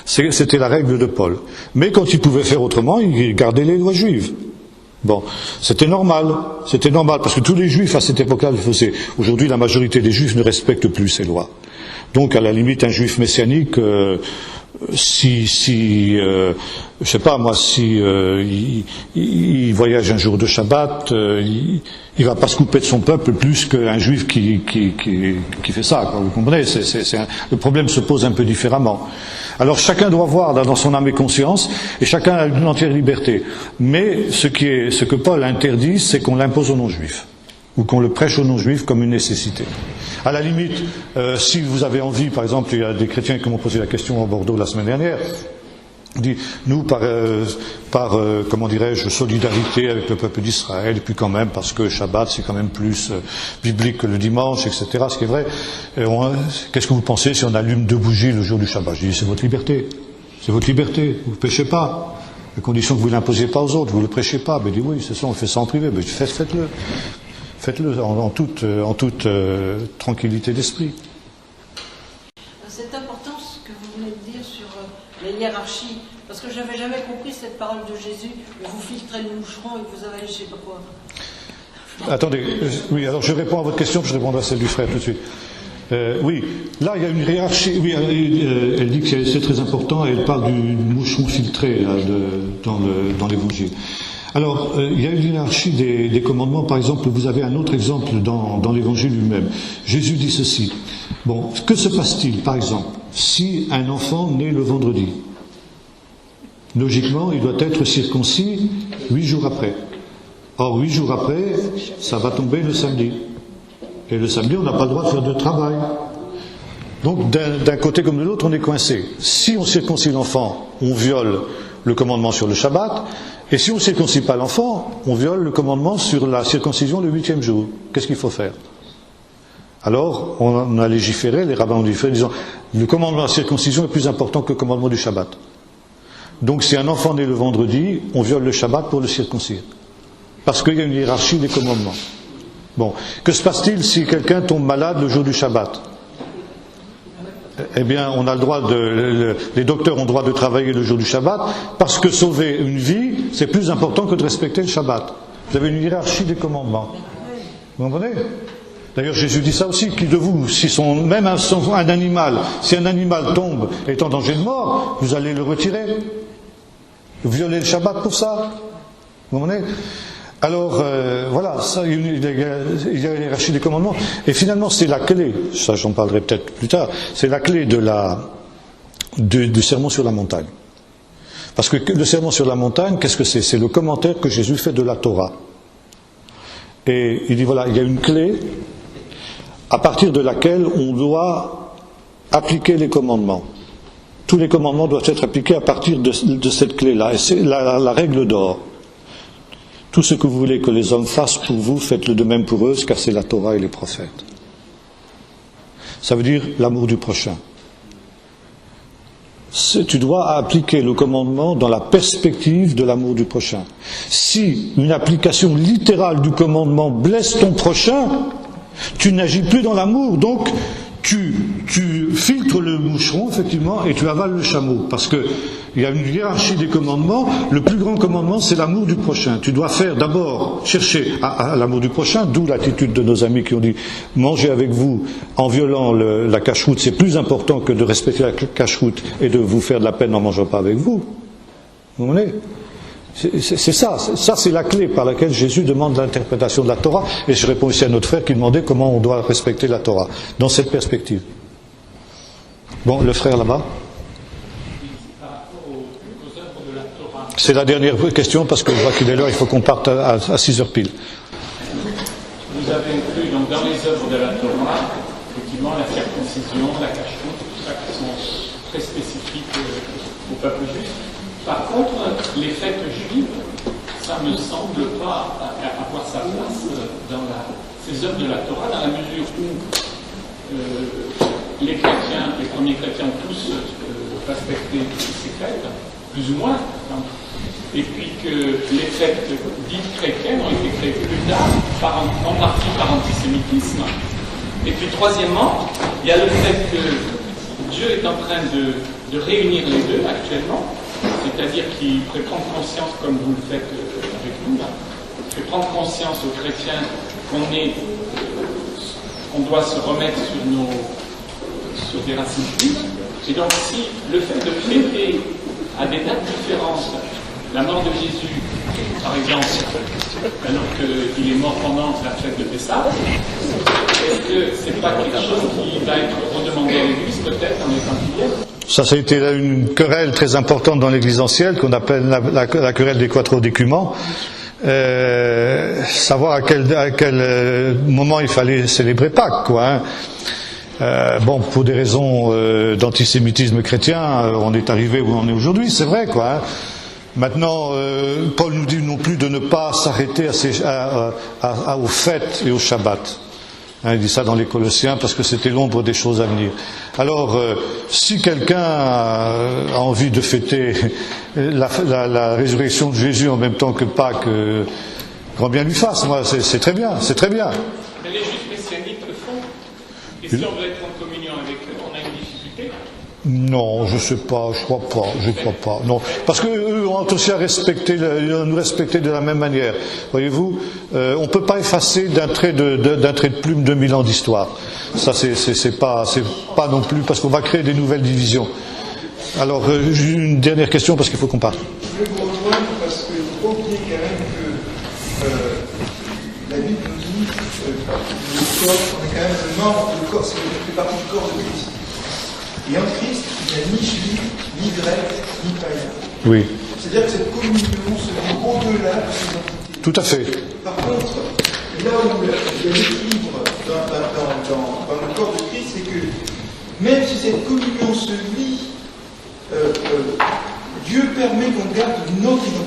C'était la règle de Paul. Mais quand il pouvait faire autrement, il gardait les lois juives. Bon, c'était normal, parce que tous les juifs à cette époque-là le faisaient. Aujourd'hui, la majorité des juifs ne respectent plus ces lois. Donc, à la limite, un juif messianique, je sais pas moi, il voyage un jour de Shabbat, il va pas se couper de son peuple plus qu'un juif qui fait ça, quoi, vous comprenez, le problème se pose un peu différemment. Alors chacun doit voir dans son âme et conscience, et chacun a une entière liberté. Mais ce que Paul interdit, c'est qu'on l'impose aux non-juifs, ou qu'on le prêche aux non-juifs comme une nécessité. À la limite, si vous avez envie, par exemple, il y a des chrétiens qui m'ont posé la question à Bordeaux la semaine dernière, dit, nous, comment dirais-je, solidarité avec le peuple d'Israël, et puis quand même, parce que Shabbat, c'est quand même plus biblique que le dimanche, etc., ce qui est vrai. Qu'est-ce que vous pensez si on allume 2 bougies le jour du Shabbat? Je dis, c'est votre liberté. C'est votre liberté. Vous ne péchez pas. À condition que vous ne l'imposiez pas aux autres, vous ne le prêchez pas. Ben, dit, oui, c'est ça, on fait ça en privé. Ben, faites-le. Faites-le en toute tranquillité d'esprit. C'est important ce que vous venez de dire sur les hiérarchies, parce que je n'avais jamais compris cette parole de Jésus, où vous filtrez le moucheron et vous avalez je ne sais pas quoi. Attendez, oui, alors je réponds à votre question, puis je répondrai à celle du frère tout de suite. Oui, là il y a une hiérarchie, oui, elle dit que c'est très important, et elle parle du moucheron filtré là, dans l'évangile. Alors, il y a une hiérarchie des commandements. Par exemple, vous avez un autre exemple dans l'évangile lui-même. Jésus dit ceci. Bon, que se passe-t-il, par exemple, si un enfant naît le vendredi? Logiquement, il doit être circoncis 8 jours après. Or, 8 jours après, ça va tomber le samedi. Et le samedi, on n'a pas le droit de faire de travail. Donc, d'un côté comme de l'autre, on est coincé. Si on circoncis l'enfant, on viole le commandement sur le Shabbat. Et si on ne circoncit pas l'enfant, on viole le commandement sur la circoncision le 8e jour. Qu'est-ce qu'il faut faire? Alors, on a légiféré, les rabbins ont légiféré, disant le commandement de la circoncision est plus important que le commandement du Shabbat. Donc, si un enfant naît le vendredi, on viole le Shabbat pour le circoncire. Parce qu'il y a une hiérarchie des commandements. Bon, que se passe-t-il si quelqu'un tombe malade le jour du Shabbat? Eh bien, on a le droit les docteurs ont le droit de travailler le jour du Shabbat, parce que sauver une vie, c'est plus important que de respecter le Shabbat. Vous avez une hiérarchie des commandements. Vous comprenez? D'ailleurs, Jésus dit ça aussi, qui de vous, si même un animal, si un animal tombe et est en danger de mort, vous allez le retirer. Vous violez le Shabbat pour ça. Vous comprenez? Alors, voilà, ça, il y a la hiérarchie des commandements. Et finalement, c'est la clé, ça j'en parlerai peut-être plus tard, c'est la clé du sermon sur la montagne. Parce que le sermon sur la montagne, qu'est-ce que c'est? C'est le commentaire que Jésus fait de la Torah. Et il dit, voilà, il y a une clé à partir de laquelle on doit appliquer les commandements. Tous les commandements doivent être appliqués à partir de cette clé-là. Et c'est la règle d'or. Tout ce que vous voulez que les hommes fassent pour vous, faites-le de même pour eux, car c'est la Torah et les prophètes. Ça veut dire l'amour du prochain. Tu dois appliquer le commandement dans la perspective de l'amour du prochain. Si une application littérale du commandement blesse ton prochain, tu n'agis plus dans l'amour, donc tu filtres le moucheron, effectivement, et tu avales le chameau. Parce que il y a une hiérarchie des commandements. Le plus grand commandement, c'est l'amour du prochain. Tu dois faire d'abord chercher à l'amour du prochain, d'où l'attitude de nos amis qui ont dit manger avec vous en violant la cache-route, c'est plus important que de respecter la cache-route et de vous faire de la peine en mangeant pas avec vous. Vous comprenez? C'est ça. Ça, c'est la clé par laquelle Jésus demande l'interprétation de la Torah. Et je réponds ici à notre frère qui demandait comment on doit respecter la Torah dans cette perspective. Bon, le frère là-bas. C'est la dernière question parce que je vois qu'il est l'heure, il faut qu'on parte à 6h pile. Vous avez inclus donc, dans les œuvres de la Torah, effectivement, la circoncision, la cache-route, tout ça qui sont très spécifiques au peuple juif. Par contre, les fêtes juives, ça ne me semble pas avoir sa place dans ces œuvres de la Torah, dans la mesure où les chrétiens, les premiers chrétiens ont tous respecté ces fêtes, plus ou moins, et puis que les fêtes dites chrétiennes ont été créées plus tard, en partie par antisémitisme. Et puis troisièmement, il y a le fait que Dieu est en train de réunir les deux actuellement, c'est-à-dire qu'il fait prendre conscience, comme vous le faites avec nous, là, il fait prendre conscience aux chrétiens qu'on doit se remettre sur des racines juives. Et donc si le fait de fêter à des dates différentes la mort de Jésus, par exemple, alors qu'il est mort pendant la fête de Pessah, est-ce que c'est pas quelque chose qui va être redemandé à l'Église, peut-être, en étant fidèle? Ça a été une querelle très importante dans l'Église ancienne, qu'on appelle la querelle des quattro-décuments. Savoir à quel moment il fallait célébrer Pâques, quoi. Bon, pour des raisons d'antisémitisme chrétien, on est arrivé où on est aujourd'hui, c'est vrai, quoi. Hein. Maintenant, Paul nous dit non plus de ne pas s'arrêter aux fêtes et au Shabbat. Hein, il dit ça dans les Colossiens parce que c'était l'ombre des choses à venir. Alors, si quelqu'un a envie de fêter la résurrection de Jésus en même temps que Pâques, grand bien lui fasse. Moi, c'est très bien, c'est très bien. Mais les Juifs messianiques le font. Et si on veut être en communion avec eux, on a une difficulté? Non, je sais pas, je crois pas. Non, parce que eux ont aussi à nous respecter de la même manière. Voyez-vous, on peut pas effacer d'un trait de plume 2000 ans d'histoire. Ça, c'est pas non plus parce qu'on va créer des nouvelles divisions. Alors, une dernière question parce qu'il faut qu'on parte. Je vais vous rejoindre parce qu'il faut oublier quand même corps, on est quand même le membre du corps, c'est fait partie du corps de Christ. Et en Christ, il n'y a ni juif, ni grec, ni païen. Oui, C'est-à-dire que cette communion se vit au-delà de ces entités. tout à fait. Par contre, là où il y a l'équilibre dans le corps de Christ, c'est que même si cette communion se vit, Dieu permet qu'on garde une autre identité.